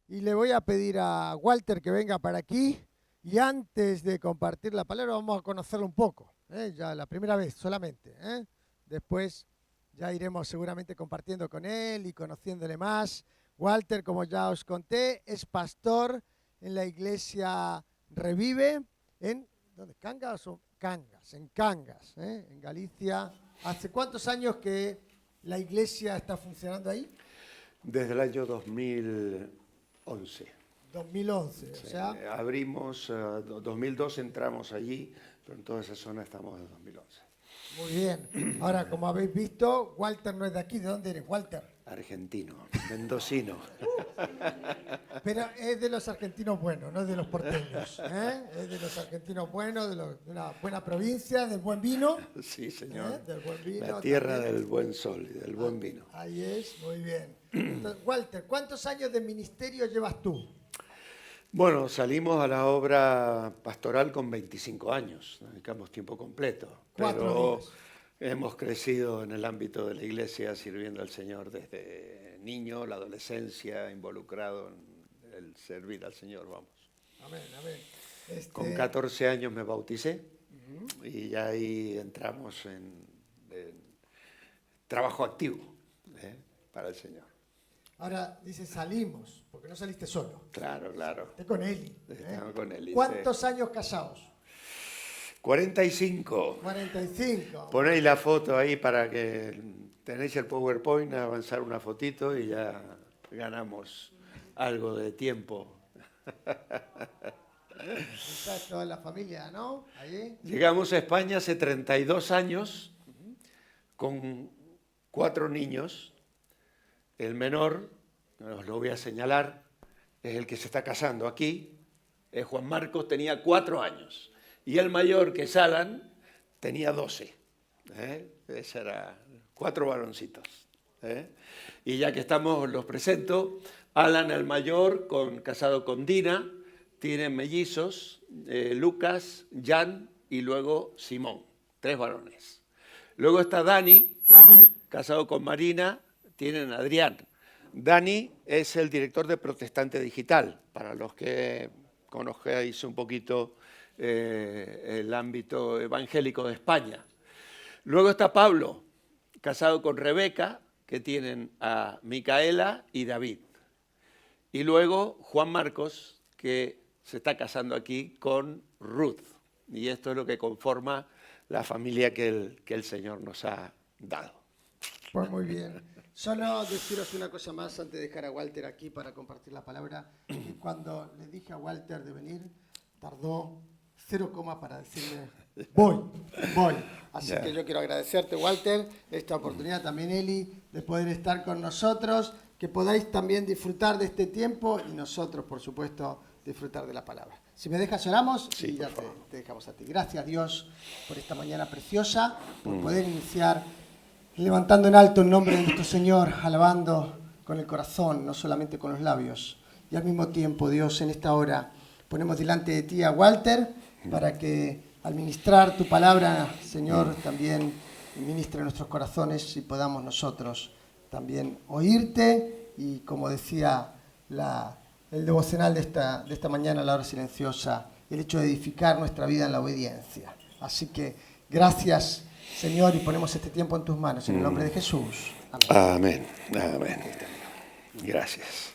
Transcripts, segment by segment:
y le voy a pedir a Walter que venga para aquí. Y antes de compartir la palabra, vamos a conocerlo un poco, ya la primera vez solamente. Después ya iremos seguramente compartiendo con él y conociéndole más. Walter, como ya os conté, es pastor en la iglesia Revive en ¿dónde? ¿Cangas o Cangas? En Cangas, en Galicia. ¿Hace cuántos años que la iglesia está funcionando ahí? Desde el año 2011. 2011, Sí, o sea, abrimos, 2002 entramos allí, pero en toda esa zona estamos desde 2011. muy bien. Ahora, como habéis visto, Walter no es de aquí. ¿De dónde eres, Walter? Argentino, mendocino. Pero es de los argentinos buenos, no es de los porteños. Es de los argentinos buenos, de una buena provincia, del buen vino. Sí, señor. Del buen vino. La tierra también. del buen sol y del buen vino. Ahí es, muy bien. Entonces, Walter, ¿cuántos años de ministerio llevas tú? Bueno, salimos a la obra pastoral con 25 años, dedicamos tiempo completo. 4 Pero días. hemos crecido en el ámbito de la iglesia sirviendo al Señor desde niño, la adolescencia, involucrado en el servir al Señor, vamos. Amén, amén. Con 14 años me bauticé y ya ahí entramos en trabajo activo para el Señor. Ahora dice salimos, porque no saliste solo. Claro, claro. Esté con Eli. Estamos con Eli, ¿Cuántos años casados? 45. 45. Ponéis la foto ahí para que tenéis el PowerPoint, avanzar una fotito y ya ganamos algo de tiempo. Está toda la familia, ¿no? Allí. Llegamos a España hace 32 años con 4 niños. El menor, os lo voy a señalar, es el que se está casando aquí. Juan Marcos tenía 4 años. Y el mayor, que es Alan, tenía 12. Ese era 4 varoncitos. Y ya que estamos, los presento. Alan, el mayor, casado con Dina, tienen mellizos, Lucas, Jan y luego Simón. 3 varones. Luego está Dani, casado con Marina, tienen a Adrián. Dani es el director de Protestante Digital, para los que conozcáis un poquito el ámbito evangélico de España. Luego está Pablo, casado con Rebeca, que tienen a Micaela y David. Y luego Juan Marcos, que se está casando aquí con Ruth. Y esto es lo que conforma la familia que el Señor nos ha dado. Pues muy bien. Solo deciros una cosa más antes de dejar a Walter aquí para compartir la palabra. Cuando le dije a Walter de venir, tardó 0, para decirme, voy. Así que yo quiero agradecerte, Walter, esta oportunidad también, Eli, de poder estar con nosotros, que podáis también disfrutar de este tiempo y nosotros, por supuesto, disfrutar de la palabra. Si me dejas, oramos Sí, y ya te dejamos a ti. Gracias, Dios, por esta mañana preciosa, por poder iniciar levantando en alto el nombre de nuestro Señor, alabando con el corazón, no solamente con los labios. Y al mismo tiempo, Dios, en esta hora ponemos delante de ti a Walter para que al ministrar tu palabra, Señor, también ministre nuestros corazones y podamos nosotros también oírte y, como decía el devocional de esta mañana, la hora silenciosa, el hecho de edificar nuestra vida en la obediencia. Así que gracias, Señor, y ponemos este tiempo en tus manos, en el nombre de Jesús. Amén. Amén. Gracias.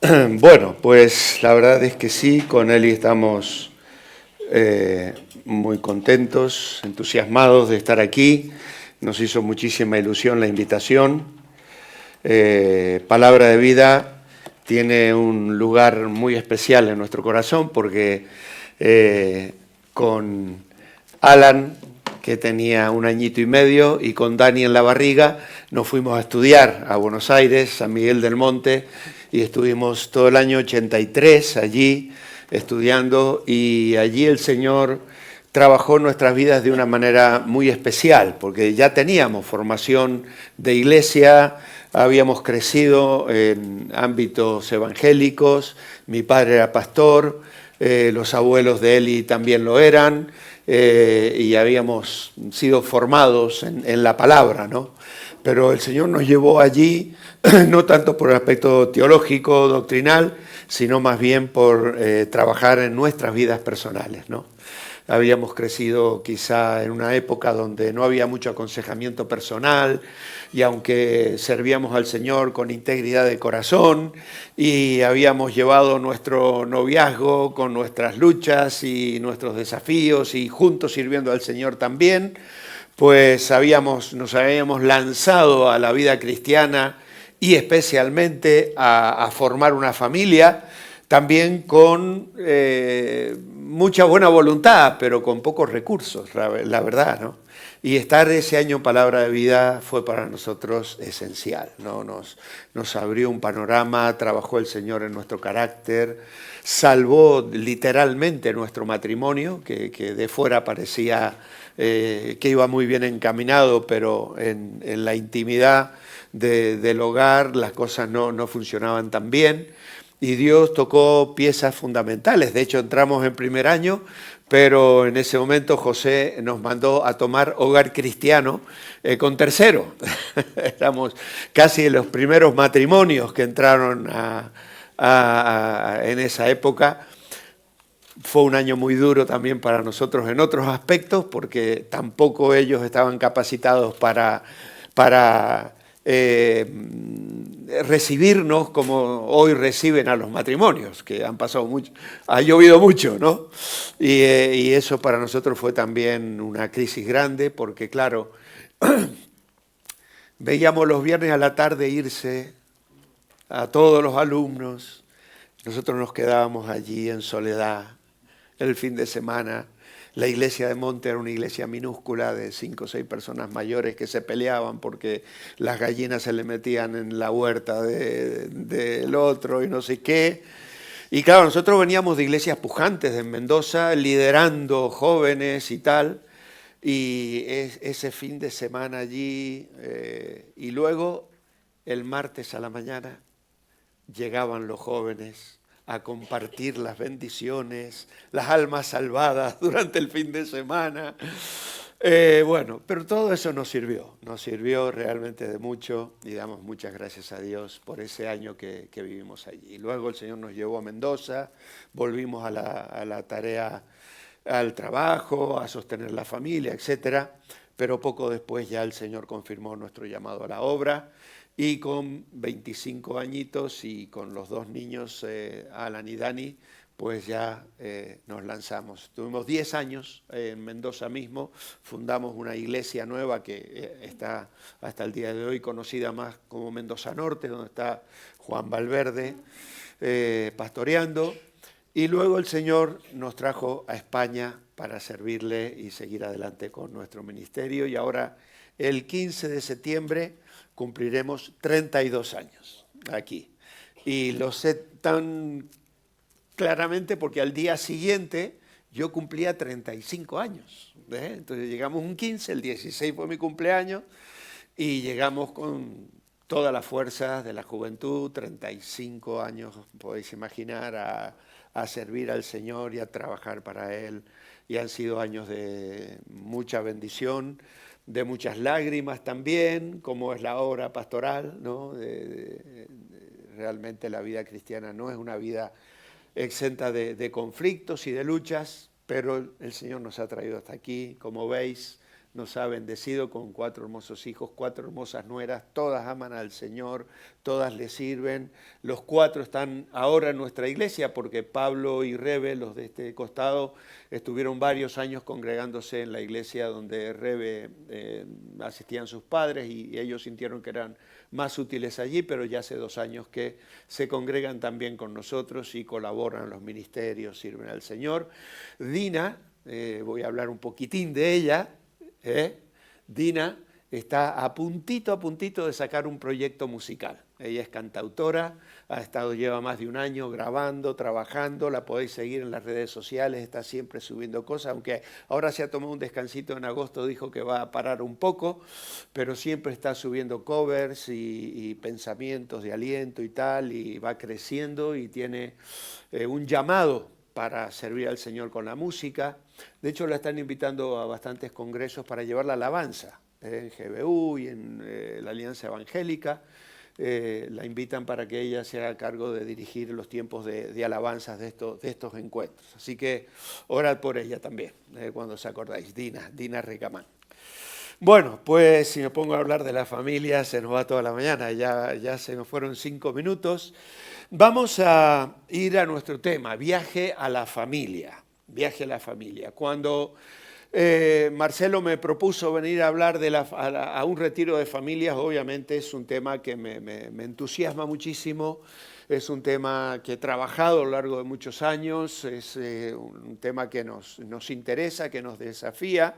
Bueno, pues la verdad es que sí, con Eli estamos muy contentos, entusiasmados de estar aquí. Nos hizo muchísima ilusión la invitación. Palabra de Vida tiene un lugar muy especial en nuestro corazón porque con Alan, que tenía 1 añito y medio, y con Dani en la barriga, nos fuimos a estudiar a Buenos Aires, San Miguel del Monte, y estuvimos todo el año 83 allí estudiando, y allí el Señor trabajó nuestras vidas de una manera muy especial, porque ya teníamos formación de iglesia, habíamos crecido en ámbitos evangélicos, mi padre era pastor, los abuelos de Eli también lo eran, y habíamos sido formados en la palabra, ¿no? pero el Señor nos llevó allí, no tanto por el aspecto teológico, doctrinal, sino más bien por trabajar en nuestras vidas personales, ¿no? Habíamos crecido quizá en una época donde no había mucho aconsejamiento personal, y aunque servíamos al Señor con integridad de corazón y habíamos llevado nuestro noviazgo con nuestras luchas y nuestros desafíos y juntos sirviendo al Señor también, pues nos habíamos lanzado a la vida cristiana y especialmente a formar una familia, también con mucha buena voluntad, pero con pocos recursos, la verdad, ¿no? Y estar ese año en Palabra de Vida fue para nosotros esencial, ¿no? Nos abrió un panorama, trabajó el Señor en nuestro carácter, salvó literalmente nuestro matrimonio, que de fuera parecía que iba muy bien encaminado, pero en la intimidad del hogar las cosas no funcionaban tan bien. Y Dios tocó piezas fundamentales. De hecho, entramos en primer año, pero en ese momento José nos mandó a tomar Hogar Cristiano con tercero. Éramos casi los primeros matrimonios que entraron en esa época. Fue un año muy duro también para nosotros en otros aspectos, porque tampoco ellos estaban capacitados para recibirnos como hoy reciben a los matrimonios, que han pasado mucho, ha llovido mucho, ¿no? Y eso para nosotros fue también una crisis grande, porque claro, veíamos los viernes a la tarde irse a todos los alumnos, nosotros nos quedábamos allí en soledad el fin de semana. La iglesia de Monte era una iglesia minúscula de 5 o 6 personas mayores que se peleaban porque las gallinas se le metían en la huerta del otro y no sé qué. Y claro, nosotros veníamos de iglesias pujantes en Mendoza, liderando jóvenes y tal, y ese fin de semana allí, y luego el martes a la mañana llegaban los jóvenes a compartir las bendiciones, las almas salvadas durante el fin de semana. Bueno, pero todo eso nos sirvió realmente de mucho, y damos muchas gracias a Dios por ese año que vivimos allí. Luego el Señor nos llevó a Mendoza, volvimos a la tarea, al trabajo, a sostener la familia, etcétera, pero poco después ya el Señor confirmó nuestro llamado a la obra. Y con 25 añitos y con los 2 niños, Alan y Dani, pues ya nos lanzamos. Tuvimos 10 años en Mendoza mismo, fundamos una iglesia nueva que está hasta el día de hoy conocida más como Mendoza Norte, donde está Juan Valverde pastoreando. Y luego el Señor nos trajo a España para servirle y seguir adelante con nuestro ministerio. Y ahora, el 15 de septiembre, cumpliremos 32 años aquí. Y lo sé tan claramente porque al día siguiente yo cumplía 35 años. Entonces llegamos un 15, el 16 fue mi cumpleaños, y llegamos con todas las fuerzas de la juventud, 35 años, podéis imaginar, a servir al Señor y a trabajar para Él. Y han sido años de mucha bendición, de muchas lágrimas también, como es la obra pastoral, ¿no? Realmente la vida cristiana no es una vida exenta de conflictos y de luchas, pero el Señor nos ha traído hasta aquí, como veis, nos ha bendecido con 4 hermosos hijos, 4 hermosas nueras, todas aman al Señor, todas le sirven. Los 4 están ahora en nuestra iglesia porque Pablo y Rebe, los de este costado, estuvieron varios años congregándose en la iglesia donde Rebe asistían sus padres, y ellos sintieron que eran más útiles allí, pero ya hace 2 años que se congregan también con nosotros y colaboran en los ministerios, sirven al Señor. Dina, voy a hablar un poquitín de ella. Dina está a puntito de sacar un proyecto musical. Ella es cantautora, lleva más de 1 año grabando, trabajando, la podéis seguir en las redes sociales, está siempre subiendo cosas, aunque ahora se ha tomado un descansito en agosto, dijo que va a parar un poco, pero siempre está subiendo covers y pensamientos de aliento y tal, y va creciendo y tiene un llamado para servir al Señor con la música. De hecho, la están invitando a bastantes congresos para llevar la alabanza. en GBU y en la Alianza Evangélica. La invitan para que ella se haga cargo de dirigir los tiempos de alabanzas de estos encuentros. Así que orad por ella también, cuando os acordáis, Dina Recamán. Bueno, pues si me pongo a hablar de la familia, se nos va toda la mañana, ya se nos fueron 5 minutos. Vamos a ir a nuestro tema, viaje a la familia. Viaje a la familia. Cuando Marcelo me propuso venir a hablar a un retiro de familias, obviamente es un tema que me entusiasma muchísimo. Es un tema que he trabajado a lo largo de muchos años, es un tema que nos interesa, que nos desafía.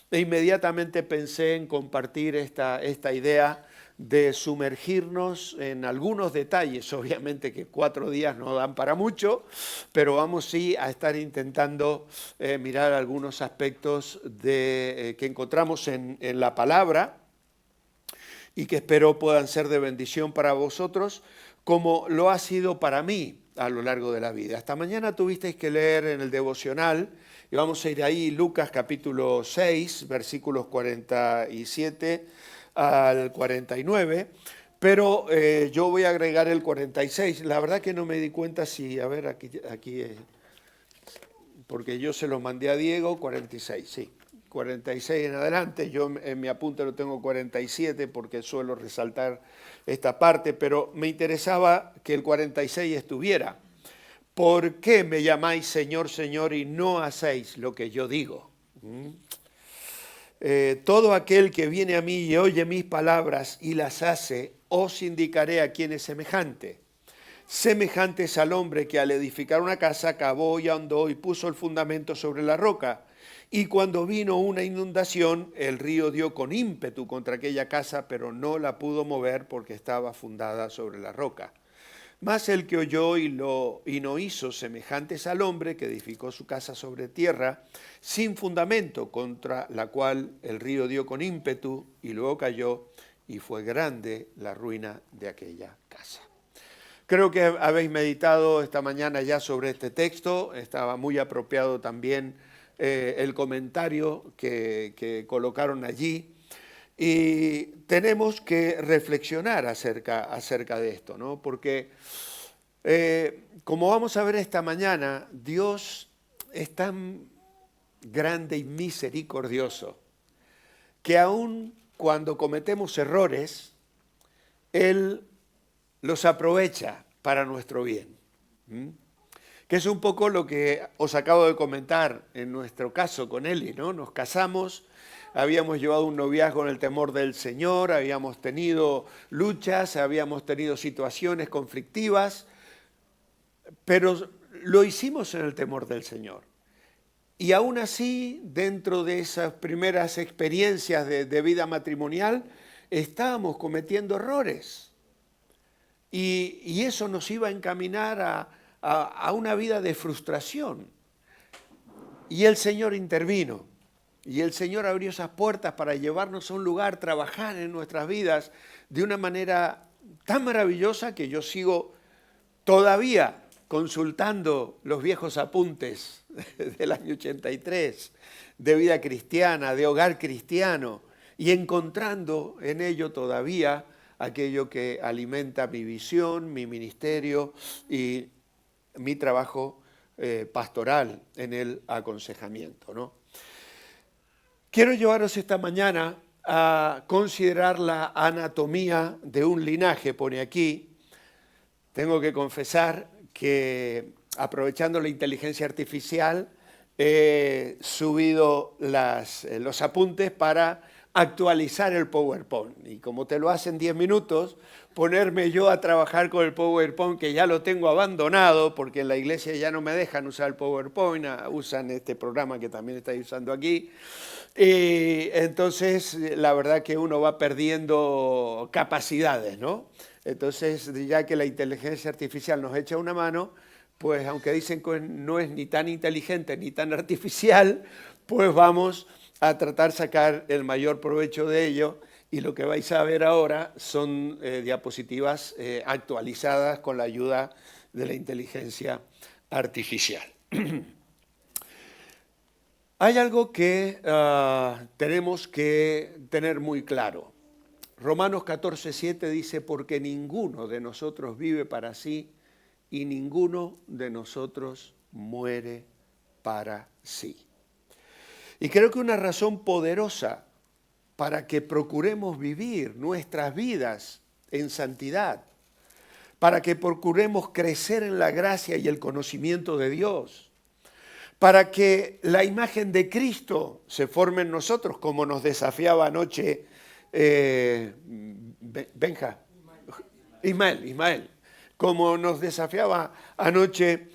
E inmediatamente pensé en compartir esta idea de sumergirnos en algunos detalles. Obviamente que 4 días no dan para mucho, pero vamos sí a estar intentando mirar algunos aspectos que encontramos en la palabra y que espero puedan ser de bendición para vosotros, como lo ha sido para mí a lo largo de la vida. Esta mañana tuvisteis que leer en el devocional, y vamos a ir ahí, Lucas capítulo 6, versículos 47 al 49, pero yo voy a agregar el 46. La verdad que no me di cuenta si, a ver, aquí porque yo se los mandé a Diego, 46, sí. 46 en adelante, yo en mi apunte lo tengo 47 porque suelo resaltar esta parte, pero me interesaba que el 46 estuviera. ¿Por qué me llamáis Señor, Señor y no hacéis lo que yo digo? Todo aquel que viene a mí y oye mis palabras y las hace, os indicaré a quién es semejante. Semejante es al hombre que al edificar una casa cavó y ahondó y puso el fundamento sobre la roca. Y cuando vino una inundación, el río dio con ímpetu contra aquella casa, pero no la pudo mover porque estaba fundada sobre la roca. Mas el que oyó y no hizo, semejantes al hombre que edificó su casa sobre tierra, sin fundamento, contra la cual el río dio con ímpetu y luego cayó, y fue grande la ruina de aquella casa. Creo que habéis meditado esta mañana ya sobre este texto, estaba muy apropiado también el comentario que colocaron allí, y tenemos que reflexionar acerca de esto, ¿no? Porque como vamos a ver esta mañana, Dios es tan grande y misericordioso que aun cuando cometemos errores, Él los aprovecha para nuestro bien. Que es un poco lo que os acabo de comentar en nuestro caso con Eli, ¿no? Nos casamos, habíamos llevado un noviazgo en el temor del Señor, habíamos tenido luchas, habíamos tenido situaciones conflictivas, pero lo hicimos en el temor del Señor. Y aún así, dentro de esas primeras experiencias de vida matrimonial, estábamos cometiendo errores. Y eso nos iba a encaminar a una vida de frustración. Y el Señor intervino. Y el Señor abrió esas puertas para llevarnos a un lugar, trabajar en nuestras vidas de una manera tan maravillosa que yo sigo todavía consultando los viejos apuntes del año 83, de vida cristiana, de hogar cristiano, y encontrando en ello todavía aquello que alimenta mi visión, mi ministerio y mi trabajo pastoral en el aconsejamiento, ¿no? Quiero llevaros esta mañana a considerar la anatomía de un linaje, pone aquí. Tengo que confesar que, aprovechando la inteligencia artificial, he subido los apuntes para actualizar el PowerPoint. Y como te lo hacen 10 minutos, ponerme yo a trabajar con el PowerPoint, que ya lo tengo abandonado, porque en la iglesia ya no me dejan usar el PowerPoint, usan este programa que también estáis usando aquí. Y entonces, la verdad que uno va perdiendo capacidades, ¿no? Entonces, ya que la inteligencia artificial nos echa una mano, pues aunque dicen que no es ni tan inteligente ni tan artificial, pues vamos a tratar de sacar el mayor provecho de ello, y lo que vais a ver ahora son diapositivas actualizadas con la ayuda de la inteligencia artificial. Hay algo que tenemos que tener muy claro. Romanos 14:7 dice, porque ninguno de nosotros vive para sí y ninguno de nosotros muere para sí. Y creo que una razón poderosa para que procuremos vivir nuestras vidas en santidad, para que procuremos crecer en la gracia y el conocimiento de Dios, para que la imagen de Cristo se forme en nosotros, como nos desafiaba anoche Ismael, como nos desafiaba anoche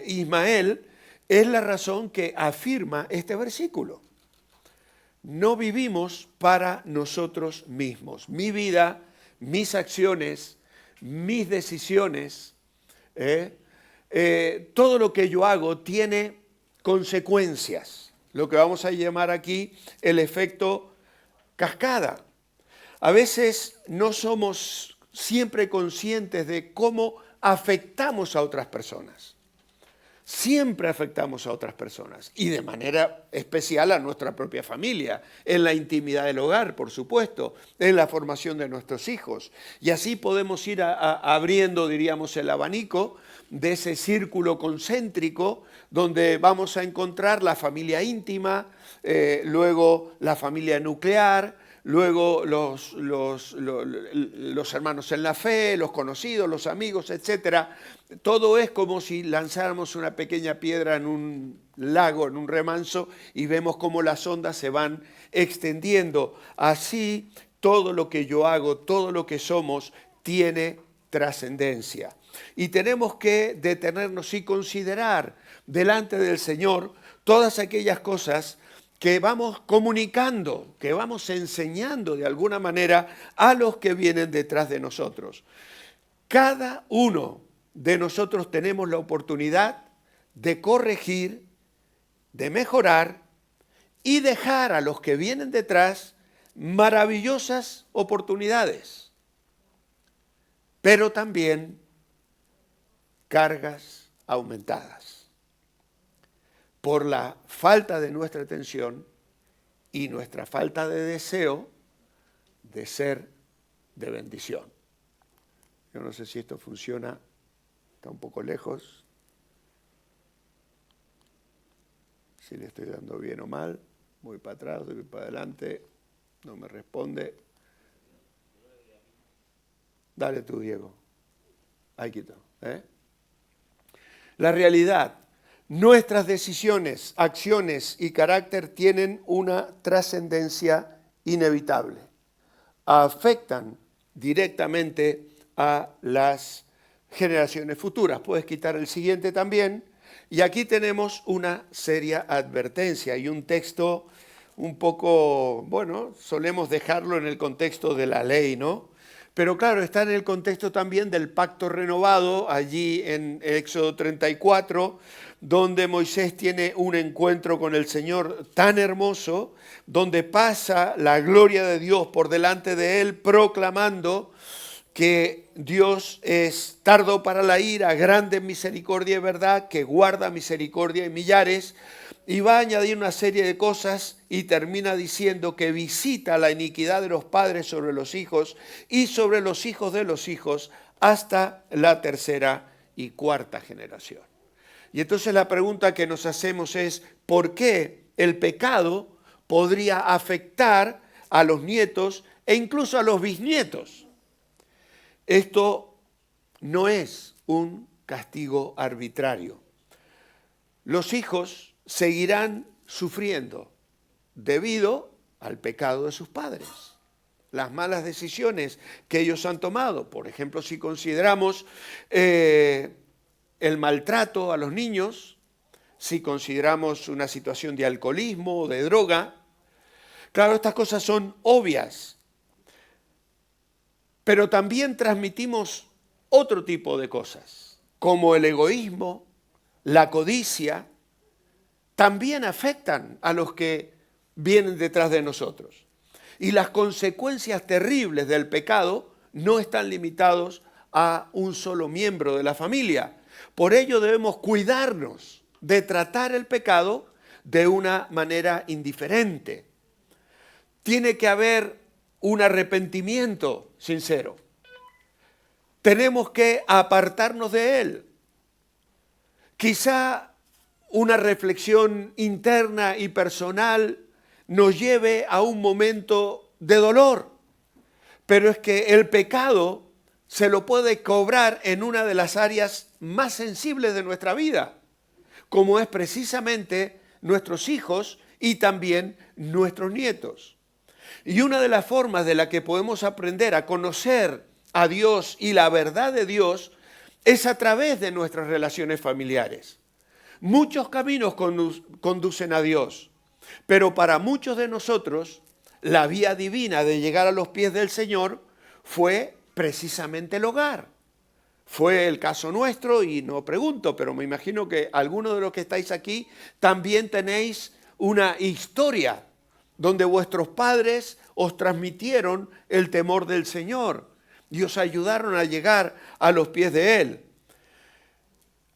Ismael, es la razón que afirma este versículo. No vivimos para nosotros mismos. Mi vida, mis acciones, mis decisiones, todo lo que yo hago tiene consecuencias. Lo que vamos a llamar aquí el efecto cascada. A veces no somos siempre conscientes de cómo afectamos a otras personas. Siempre afectamos a otras personas y de manera especial a nuestra propia familia, en la intimidad del hogar, por supuesto, en la formación de nuestros hijos. Y así podemos ir abriendo, diríamos, el abanico de ese círculo concéntrico donde vamos a encontrar la familia íntima, luego la familia nuclear, luego los hermanos en la fe, los conocidos, los amigos, etc. Todo es como si lanzáramos una pequeña piedra en un lago, en un remanso, y vemos cómo las ondas se van extendiendo. Así, todo lo que yo hago, todo lo que somos, tiene trascendencia. Y tenemos que detenernos y considerar delante del Señor todas aquellas cosas que vamos comunicando, que vamos enseñando de alguna manera a los que vienen detrás de nosotros. Cada uno de nosotros tenemos la oportunidad de corregir, de mejorar y dejar a los que vienen detrás maravillosas oportunidades, pero también cargas aumentadas por la falta de nuestra atención y nuestra falta de deseo de ser de bendición. Yo no sé si esto funciona, está un poco lejos, si le estoy dando bien o mal, voy para atrás, voy para adelante, no me responde. Dale tú, Diego. Ahí quito. La realidad. Nuestras decisiones, acciones y carácter tienen una trascendencia inevitable. Afectan directamente a las generaciones futuras. Puedes quitar el siguiente también. Y aquí tenemos una seria advertencia y un texto un poco, bueno, solemos dejarlo en el contexto de la ley, ¿no? Pero claro, está en el contexto también del pacto renovado, allí en Éxodo 34, donde Moisés tiene un encuentro con el Señor tan hermoso, donde pasa la gloria de Dios por delante de él, proclamando que Dios es tardo para la ira, grande en misericordia y verdad, que guarda misericordia y millares, y va a añadir una serie de cosas y termina diciendo que visita la iniquidad de los padres sobre los hijos y sobre los hijos de los hijos hasta la tercera y cuarta generación. Y entonces la pregunta que nos hacemos es, ¿por qué el pecado podría afectar a los nietos e incluso a los bisnietos? Esto no es un castigo arbitrario. Los hijos seguirán sufriendo debido al pecado de sus padres, las malas decisiones que ellos han tomado. Por ejemplo, si consideramos el maltrato a los niños, si consideramos una situación de alcoholismo o de droga, claro, estas cosas son obvias, pero también transmitimos otro tipo de cosas, como el egoísmo, la codicia, también afectan a los que vienen detrás de nosotros. Y las consecuencias terribles del pecado no están limitados a un solo miembro de la familia. Por ello debemos cuidarnos de tratar el pecado de una manera indiferente. Tiene que haber un arrepentimiento sincero. Tenemos que apartarnos de él. Quizá una reflexión interna y personal nos lleve a un momento de dolor, pero es que el pecado se lo puede cobrar en una de las áreas más sensibles de nuestra vida, como es precisamente nuestros hijos y también nuestros nietos. Y una de las formas de la que podemos aprender a conocer a Dios y la verdad de Dios es a través de nuestras relaciones familiares. Muchos caminos conducen a Dios, pero para muchos de nosotros la vía divina de llegar a los pies del Señor fue precisamente el hogar. Fue el caso nuestro y no pregunto, pero me imagino que algunos de los que estáis aquí también tenéis una historia donde vuestros padres os transmitieron el temor del Señor y os ayudaron a llegar a los pies de Él.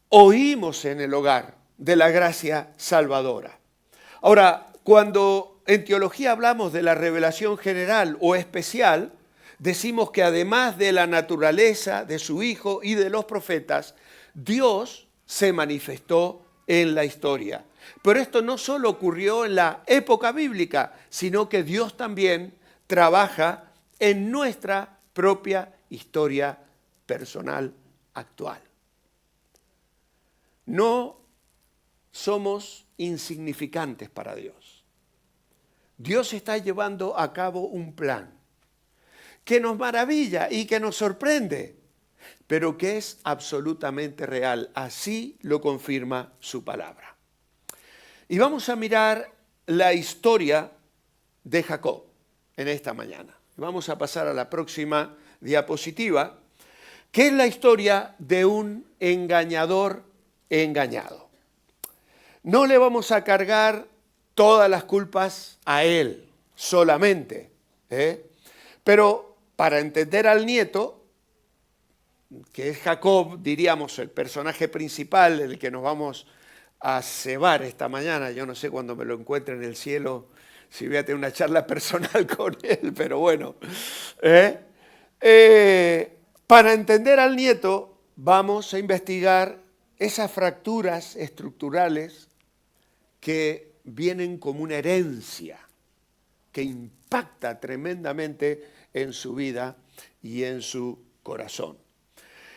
Oímos en el hogar de la gracia salvadora. Ahora, cuando en teología hablamos de la revelación general o especial, decimos que además de la naturaleza de su Hijo y de los profetas, Dios se manifestó en la historia. Pero esto no solo ocurrió en la época bíblica, sino que Dios también trabaja en nuestra propia historia personal actual. No somos insignificantes para Dios. Dios está llevando a cabo un plan que nos maravilla y que nos sorprende, pero que es absolutamente real. Así lo confirma su palabra. Y vamos a mirar la historia de Jacob en esta mañana. Vamos a pasar a la próxima diapositiva, que es la historia de un engañador engañado. No le vamos a cargar todas las culpas a él solamente, pero para entender al nieto, que es Jacob, diríamos el personaje principal, el que nos vamos a cebar esta mañana. Yo no sé cuando me lo encuentre en el cielo si voy a tener una charla personal con él, pero bueno. Para entender al nieto vamos a investigar esas fracturas estructurales que vienen como una herencia que impacta tremendamente en su vida y en su corazón.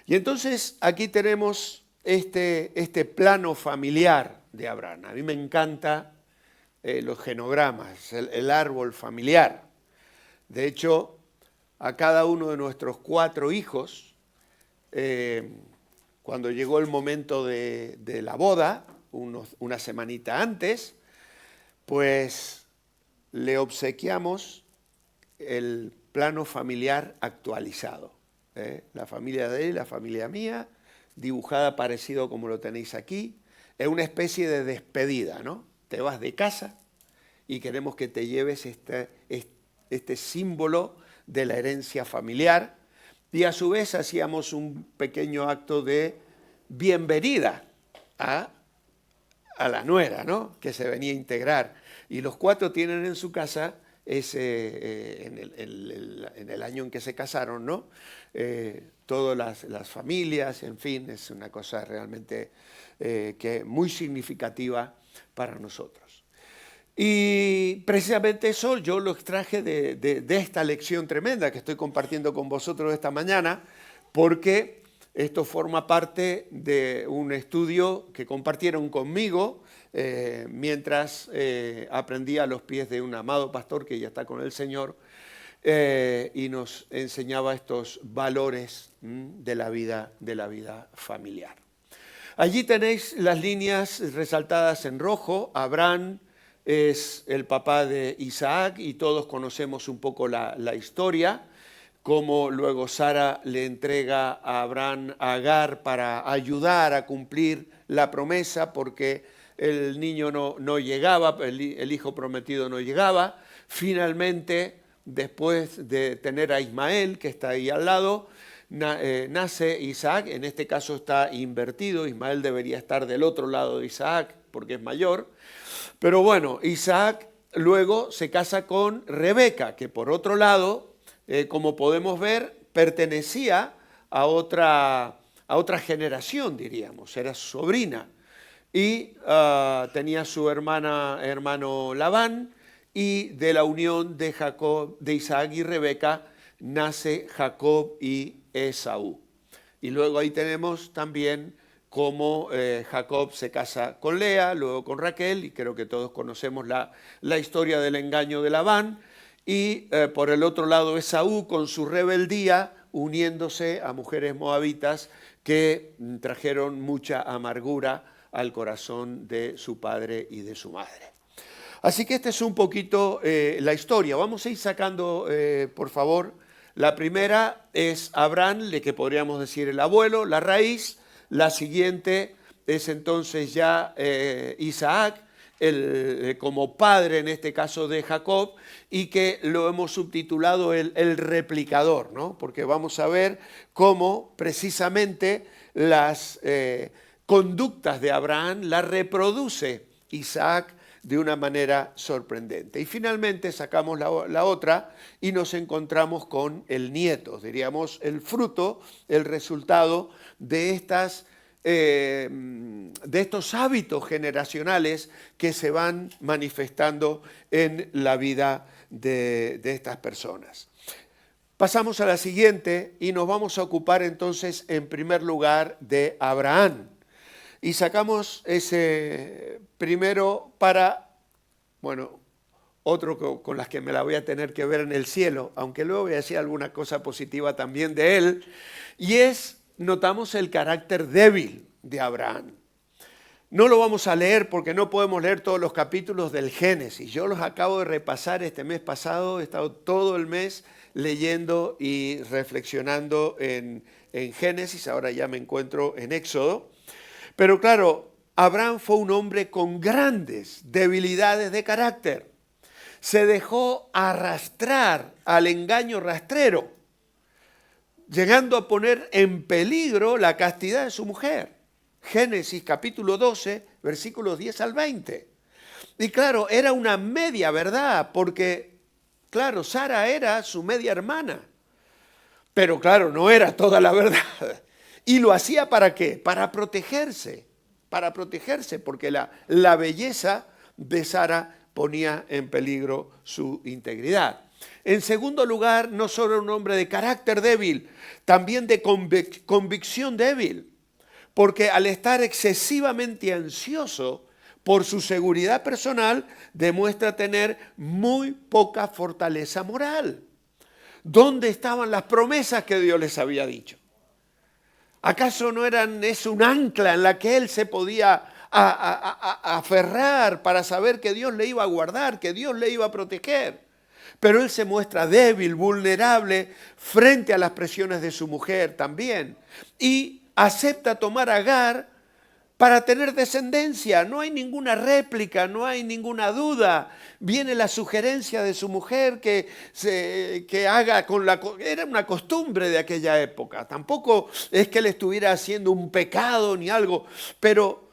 Y entonces aquí tenemos este plano familiar de Abraham. A mí me encanta los genogramas, el árbol familiar. De hecho, a cada uno de nuestros 4 hijos, cuando llegó el momento de la boda, una semanita antes, pues le obsequiamos el plano familiar actualizado. La familia de él, la familia mía, dibujada parecido como lo tenéis aquí. Es una especie de despedida, ¿no? Te vas de casa y queremos que te lleves este símbolo de la herencia familiar. Y a su vez hacíamos un pequeño acto de bienvenida a la nuera, ¿no? Que se venía a integrar. Y los 4 tienen en su casa en el año en que se casaron, ¿no? Todas las familias, en fin, es una cosa realmente que muy significativa para nosotros. Y precisamente eso yo lo extraje de esta lección tremenda que estoy compartiendo con vosotros esta mañana, porque esto forma parte de un estudio que compartieron conmigo mientras aprendía a los pies de un amado pastor que ya está con el Señor y nos enseñaba estos valores de la vida familiar. Allí tenéis las líneas resaltadas en rojo. Abraham es el papá de Isaac y todos conocemos un poco la historia, cómo luego Sara le entrega a Abraham a Agar para ayudar a cumplir la promesa porque el niño no llegaba, el hijo prometido no llegaba. Finalmente, después de tener a Ismael, que está ahí al lado, nace Isaac. En este caso está invertido, Ismael debería estar del otro lado de Isaac, porque es mayor. Pero bueno, Isaac luego se casa con Rebeca, que por otro lado, como podemos ver, pertenecía a otra generación, diríamos, era su sobrina. Y tenía su hermano Labán, y de la unión de Isaac y Rebeca nace Jacob y Esaú. Y luego ahí tenemos también cómo Jacob se casa con Lea, luego con Raquel, y creo que todos conocemos la historia del engaño de Labán. Y por el otro lado Esaú con su rebeldía, uniéndose a mujeres moabitas que trajeron mucha amargura al corazón de su padre y de su madre. Así que esta es un poquito la historia. Vamos a ir sacando, por favor. La primera es Abraham, que podríamos decir el abuelo, la raíz. La siguiente es entonces ya Isaac, como padre en este caso de Jacob, y que lo hemos subtitulado el replicador, ¿no? Porque vamos a ver cómo precisamente las conductas de Abraham las reproduce Isaac de una manera sorprendente. Y finalmente sacamos la otra y nos encontramos con el nieto, diríamos el fruto, el resultado de estos hábitos generacionales que se van manifestando en la vida de estas personas. Pasamos a la siguiente y nos vamos a ocupar entonces en primer lugar de Abraham. Y sacamos ese primero para, bueno, otro con las que me la voy a tener que ver en el cielo, aunque luego voy a decir alguna cosa positiva también de él, y notamos el carácter débil de Abraham. No lo vamos a leer porque no podemos leer todos los capítulos del Génesis. Yo los acabo de repasar este mes pasado, he estado todo el mes leyendo y reflexionando en Génesis, ahora ya me encuentro en Éxodo. Pero claro, Abraham fue un hombre con grandes debilidades de carácter. Se dejó arrastrar al engaño rastrero, llegando a poner en peligro la castidad de su mujer. Génesis capítulo 12, versículos 10 al 20. Y claro, era una media verdad, porque, claro, Sara era su media hermana. Pero claro, no era toda la verdad. ¿Y lo hacía para qué? Para protegerse, porque la belleza de Sara ponía en peligro su integridad. En segundo lugar, no solo un hombre de carácter débil, también de convicción débil, porque al estar excesivamente ansioso por su seguridad personal, demuestra tener muy poca fortaleza moral. ¿Dónde estaban las promesas que Dios les había dicho? ¿Acaso no es un ancla en la que él se podía aferrar para saber que Dios le iba a guardar, que Dios le iba a proteger? Pero él se muestra débil, vulnerable frente a las presiones de su mujer también. Y acepta tomar a Agar para tener descendencia. No hay ninguna réplica, no hay ninguna duda. Viene la sugerencia de su mujer que haga era una costumbre de aquella época. Tampoco es que él estuviera haciendo un pecado ni algo, pero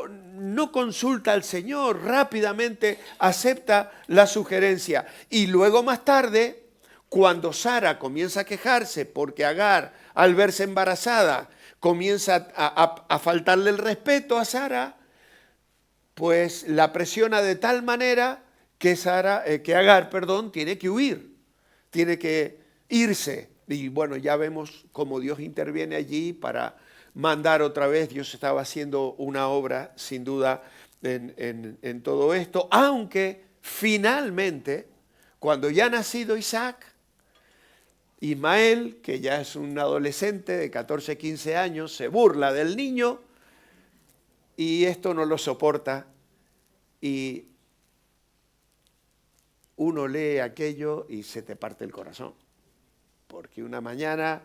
no consulta al Señor, rápidamente acepta la sugerencia. Y luego más tarde, cuando Sara comienza a quejarse porque Agar, al verse embarazada, comienza a faltarle el respeto a Sara, pues la presiona de tal manera que Agar, tiene que huir, tiene que irse. Y bueno, ya vemos cómo Dios interviene allí para mandar otra vez. Dios estaba haciendo una obra, sin duda, en todo esto, aunque finalmente, cuando ya ha nacido Isaac, Ismael, que ya es un adolescente de 14, 15 años, se burla del niño y esto no lo soporta. Y uno lee aquello y se te parte el corazón. Porque una mañana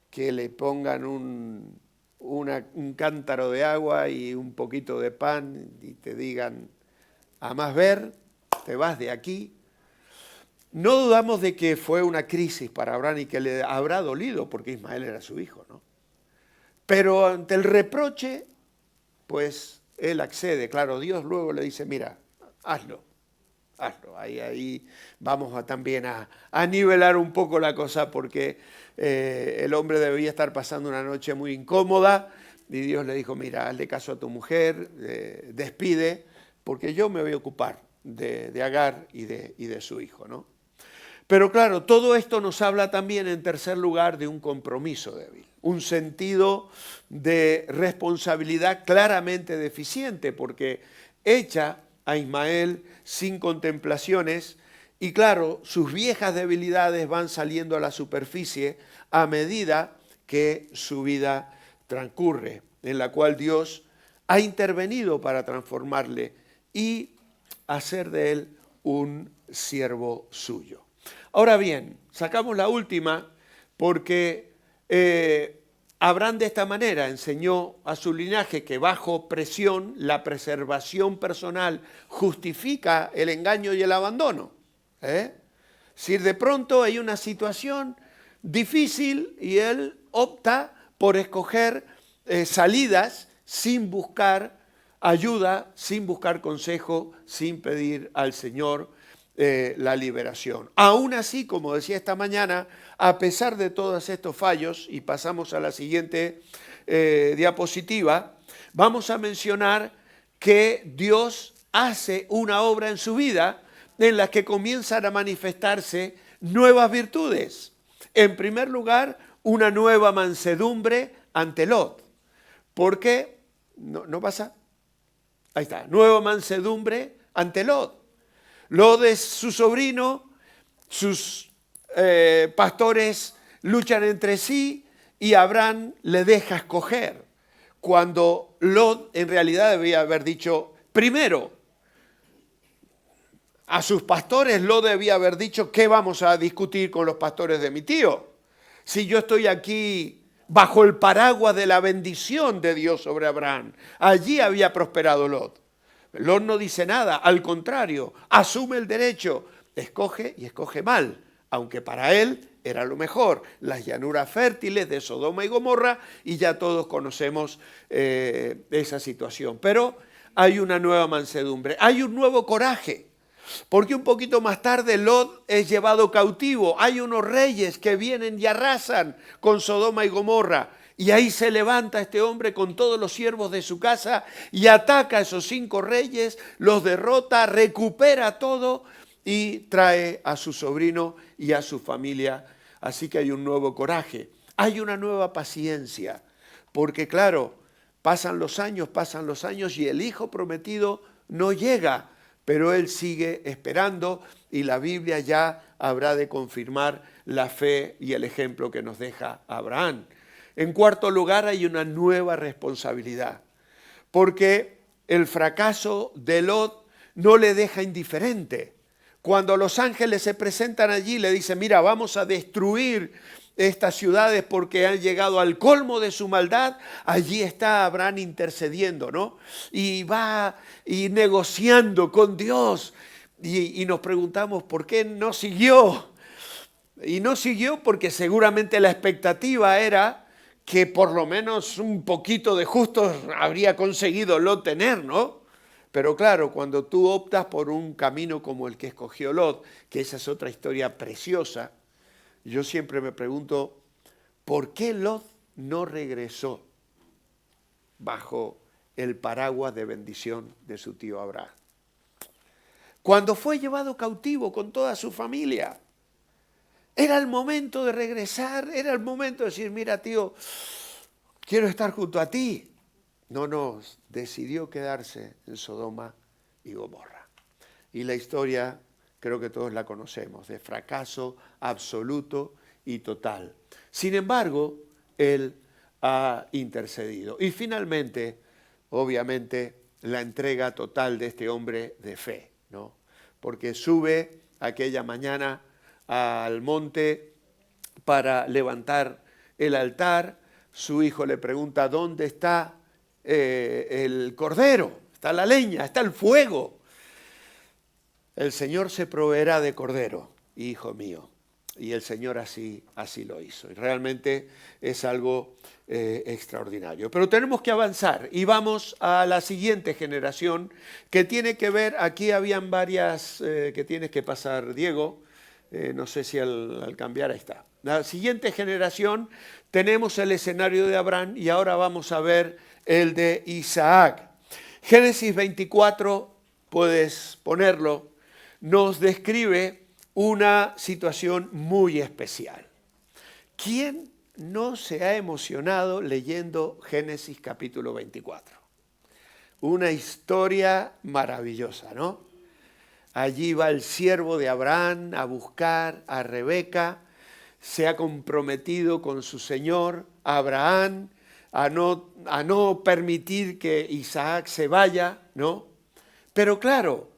que le pongan un cántaro de agua y un poquito de pan y te digan, a más ver, te vas de aquí. No dudamos de que fue una crisis para Abraham y que le habrá dolido porque Ismael era su hijo, ¿no? Pero ante el reproche, pues él accede. Claro, Dios luego le dice, mira, hazlo. Ahí vamos también a nivelar un poco la cosa porque el hombre debía estar pasando una noche muy incómoda y Dios le dijo, mira, hazle caso a tu mujer, despide, porque yo me voy a ocupar de Agar y de su hijo, ¿no? Pero claro, todo esto nos habla también en tercer lugar de un compromiso débil, un sentido de responsabilidad claramente deficiente porque echa a Ismael sin contemplaciones y claro, sus viejas debilidades van saliendo a la superficie a medida que su vida transcurre, en la cual Dios ha intervenido para transformarle y hacer de él un siervo suyo. Ahora bien, sacamos la última porque Abraham de esta manera enseñó a su linaje que bajo presión la preservación personal justifica el engaño y el abandono. Si de pronto hay una situación difícil y él opta por escoger salidas sin buscar ayuda, sin buscar consejo, sin pedir al Señor la liberación. Aún así, como decía esta mañana, a pesar de todos estos fallos, y pasamos a la siguiente diapositiva, vamos a mencionar que Dios hace una obra en su vida en la que comienzan a manifestarse nuevas virtudes. En primer lugar, una nueva mansedumbre ante Lot. ¿Por qué? ¿No pasa? Ahí está, nueva mansedumbre ante Lot. Lot es su sobrino, sus pastores luchan entre sí y Abraham le deja escoger. Cuando Lot en realidad debía haber dicho, primero, a sus pastores Lot debía haber dicho, ¿qué vamos a discutir con los pastores de mi tío? Si yo estoy aquí bajo el paraguas de la bendición de Dios sobre Abraham, allí había prosperado Lot. Lot no dice nada, al contrario, asume el derecho, escoge y escoge mal, aunque para él era lo mejor, las llanuras fértiles de Sodoma y Gomorra, y ya todos conocemos esa situación. Pero hay una nueva mansedumbre, hay un nuevo coraje, porque un poquito más tarde Lot es llevado cautivo, hay unos reyes que vienen y arrasan con Sodoma y Gomorra, y ahí se levanta este hombre con todos los siervos de su casa y ataca a esos 5 reyes, los derrota, recupera todo y trae a su sobrino y a su familia. Así que hay un nuevo coraje, hay una nueva paciencia, porque claro, pasan los años y el hijo prometido no llega, pero él sigue esperando y la Biblia ya habrá de confirmar la fe y el ejemplo que nos deja Abraham. En cuarto lugar, hay una nueva responsabilidad, porque el fracaso de Lot no le deja indiferente. Cuando los ángeles se presentan allí, le dicen, mira, vamos a destruir estas ciudades porque han llegado al colmo de su maldad, allí está Abraham intercediendo, ¿no? Y va y negociando con Dios. Y nos preguntamos, ¿por qué no siguió? Y no siguió porque seguramente la expectativa era que por lo menos un poquito de justos habría conseguido Lot tener, ¿no? Pero claro, cuando tú optas por un camino como el que escogió Lot, que esa es otra historia preciosa, yo siempre me pregunto, ¿por qué Lot no regresó bajo el paraguas de bendición de su tío Abraham? Cuando fue llevado cautivo con toda su familia, era el momento de regresar, era el momento de decir, mira tío, quiero estar junto a ti. No, decidió quedarse en Sodoma y Gomorra. Y la historia, creo que todos la conocemos, de fracaso absoluto y total. Sin embargo, él ha intercedido. Y finalmente, obviamente, la entrega total de este hombre de fe, ¿no? Porque sube aquella mañana al monte para levantar el altar. Su hijo le pregunta, ¿dónde está el cordero? Está la leña, está el fuego. El Señor se proveerá de cordero, hijo mío. Y el Señor así lo hizo. Y realmente es algo extraordinario. Pero tenemos que avanzar y vamos a la siguiente generación que tiene que ver, aquí habían varias que tienes que pasar, Diego, no sé si al cambiar, ahí está. La siguiente generación tenemos el escenario de Abraham y ahora vamos a ver el de Isaac. Génesis 24, puedes ponerlo, nos describe una situación muy especial. ¿Quién no se ha emocionado leyendo Génesis capítulo 24? Una historia maravillosa, ¿no? Allí va el siervo de Abraham a buscar a Rebeca, se ha comprometido con su señor, Abraham, a no permitir que Isaac se vaya, ¿no? Pero claro,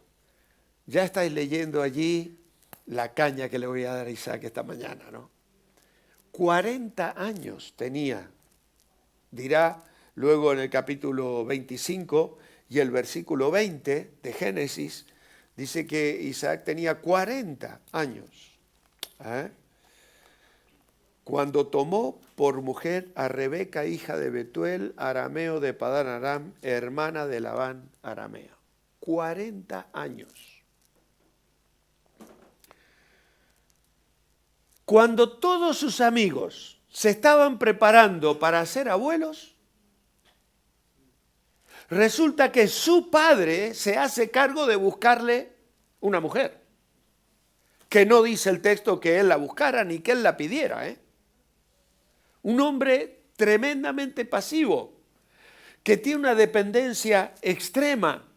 ya estáis leyendo allí la caña que le voy a dar a Isaac esta mañana, ¿no? 40 años tenía, dirá luego en el capítulo 25 y el versículo 20 de Génesis, dice que Isaac tenía 40 años. Cuando tomó por mujer a Rebeca, hija de Betuel, arameo de Padán Aram, hermana de Labán, arameo. 40 años. Cuando todos sus amigos se estaban preparando para ser abuelos, resulta que su padre se hace cargo de buscarle una mujer. Que no dice el texto que él la buscara ni que él la pidiera, ¿eh? Un hombre tremendamente pasivo, que tiene una dependencia extrema,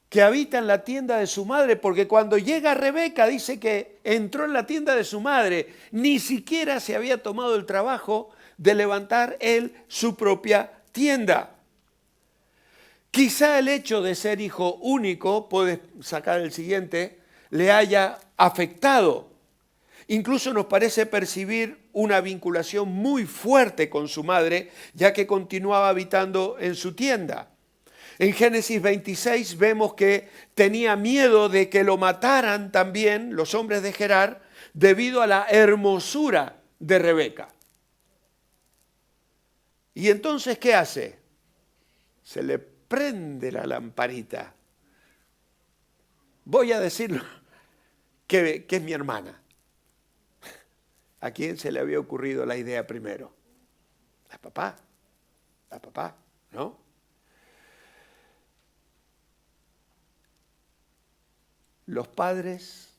que habita en la tienda de su madre, porque cuando llega Rebeca dice que entró en la tienda de su madre, ni siquiera se había tomado el trabajo de levantar él su propia tienda. Quizá el hecho de ser hijo único, puedes sacar el siguiente, le haya afectado. Incluso nos parece percibir una vinculación muy fuerte con su madre, ya que continuaba habitando en su tienda. En Génesis 26 vemos que tenía miedo de que lo mataran también los hombres de Gerar debido a la hermosura de Rebeca. Y entonces, ¿qué hace? Se le prende la lamparita. Voy a decirlo, que es mi hermana. ¿A quién se le había ocurrido la idea primero? A papá, ¿no? Los padres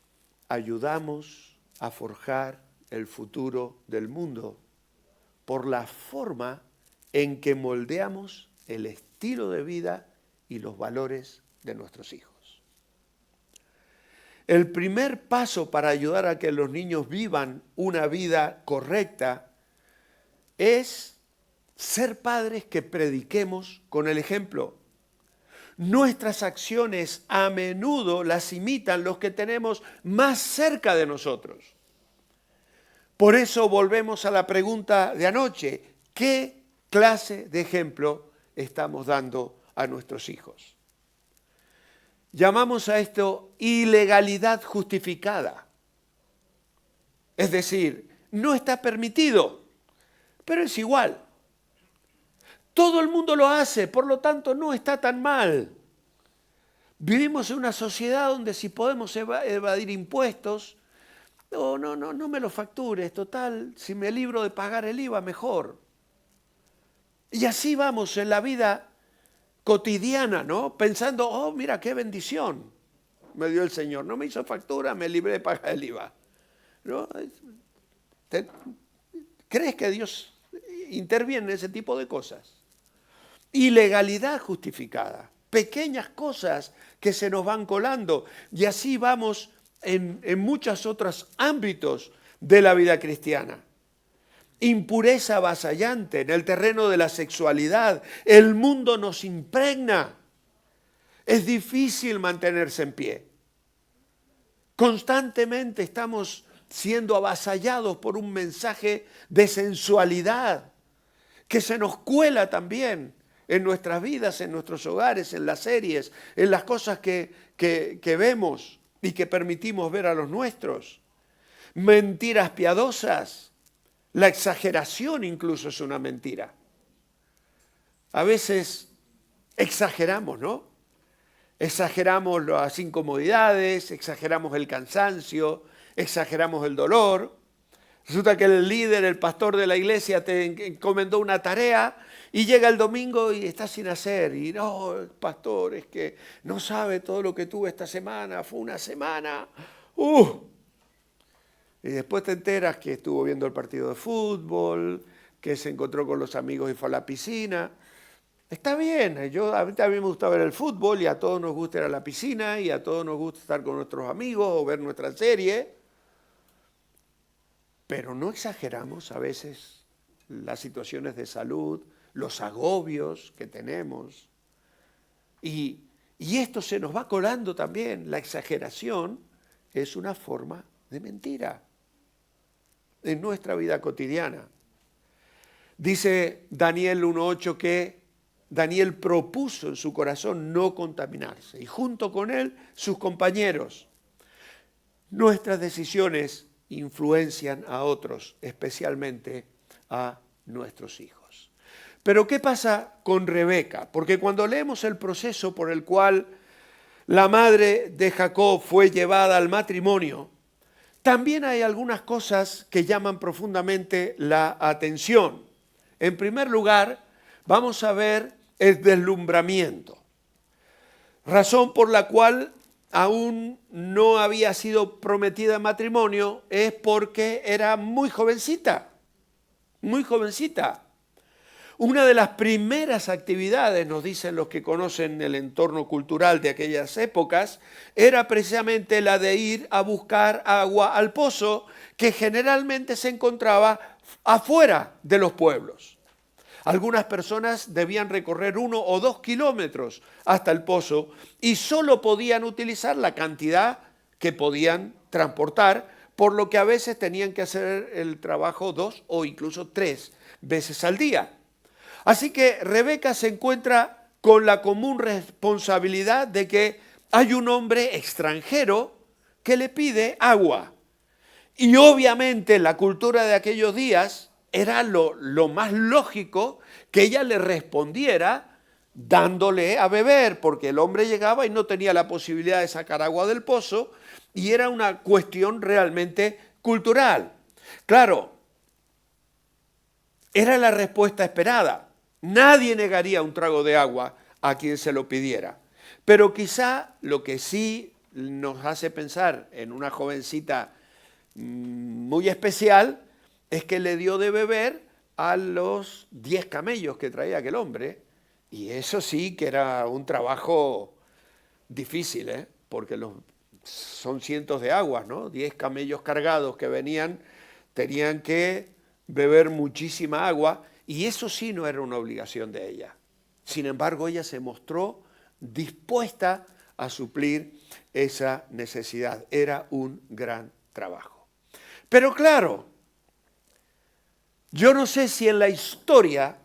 ayudamos a forjar el futuro del mundo por la forma en que moldeamos el estilo de vida y los valores de nuestros hijos. El primer paso para ayudar a que los niños vivan una vida correcta es ser padres que prediquemos con el ejemplo. Nuestras acciones a menudo las imitan los que tenemos más cerca de nosotros. Por eso volvemos a la pregunta de anoche: ¿qué clase de ejemplo estamos dando a nuestros hijos? Llamamos a esto ilegalidad justificada. Es decir, no está permitido, pero es igual. Todo el mundo lo hace, por lo tanto no está tan mal. Vivimos en una sociedad donde si podemos evadir impuestos, no me lo factures, total, si me libro de pagar el IVA, mejor. Y así vamos en la vida cotidiana, ¿no? Pensando, oh, mira qué bendición me dio el Señor. No me hizo factura, me libré de pagar el IVA. ¿No? ¿Crees que Dios interviene en ese tipo de cosas? Ilegalidad justificada. Pequeñas cosas que se nos van colando. Y así vamos en muchos otros ámbitos de la vida cristiana. Impureza avasallante en el terreno de la sexualidad. El mundo nos impregna. Es difícil mantenerse en pie. Constantemente estamos siendo avasallados por un mensaje de sensualidad que se nos cuela también en nuestras vidas, en nuestros hogares, en las series, en las cosas que vemos y que permitimos ver a los nuestros. Mentiras piadosas. La exageración incluso es una mentira. A veces exageramos, ¿no? Exageramos las incomodidades, exageramos el cansancio, exageramos el dolor. Resulta que el líder, el pastor de la iglesia te encomendó una tarea y llega el domingo y está sin hacer. Y no, pastor, es que no sabe todo lo que tuve esta semana, fue una semana. Y después te enteras que estuvo viendo el partido de fútbol, que se encontró con los amigos y fue a la piscina. Está bien, a mí también me gusta ver el fútbol y a todos nos gusta ir a la piscina y a todos nos gusta estar con nuestros amigos o ver nuestra serie. Pero no exageramos a veces las situaciones de salud, los agobios que tenemos. Y esto se nos va colando también. La exageración es una forma de mentira en nuestra vida cotidiana. Dice Daniel 1:8 que Daniel propuso en su corazón no contaminarse y junto con él sus compañeros. Nuestras decisiones influencian a otros, especialmente a nuestros hijos. Pero ¿qué pasa con Rebeca? Porque cuando leemos el proceso por el cual la madre de Jacob fue llevada al matrimonio, también hay algunas cosas que llaman profundamente la atención. En primer lugar, vamos a ver el deslumbramiento, razón por la cual aún no había sido prometida en matrimonio es porque era muy jovencita, muy jovencita. Una de las primeras actividades, nos dicen los que conocen el entorno cultural de aquellas épocas, era precisamente la de ir a buscar agua al pozo que generalmente se encontraba afuera de los pueblos. Algunas personas debían recorrer 1 o 2 kilómetros hasta el pozo y solo podían utilizar la cantidad que podían transportar, por lo que a veces tenían que hacer el trabajo 2 o incluso 3 veces al día. Así que Rebeca se encuentra con la común responsabilidad de que hay un hombre extranjero que le pide agua. Y obviamente la cultura de aquellos días era lo más lógico que ella le respondiera dándole a beber, porque el hombre llegaba y no tenía la posibilidad de sacar agua del pozo y era una cuestión realmente cultural. Claro, era la respuesta esperada. Nadie negaría un trago de agua a quien se lo pidiera. Pero quizá lo que sí nos hace pensar en una jovencita muy especial es que le dio de beber a los 10 camellos que traía aquel hombre. Y eso sí que era un trabajo difícil, porque son cientos de aguas, ¿no? 10 camellos cargados que venían, tenían que beber muchísima agua. Y eso sí no era una obligación de ella. Sin embargo, ella se mostró dispuesta a suplir esa necesidad. Era un gran trabajo. Pero claro, yo no sé si en la historia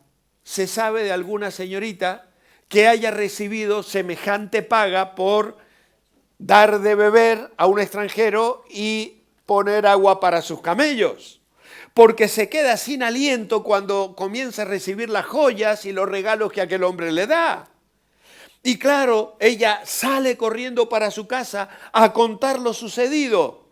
se sabe de alguna señorita que haya recibido semejante paga por dar de beber a un extranjero y poner agua para sus camellos. Porque se queda sin aliento cuando comienza a recibir las joyas y los regalos que aquel hombre le da. Y claro, ella sale corriendo para su casa a contar lo sucedido.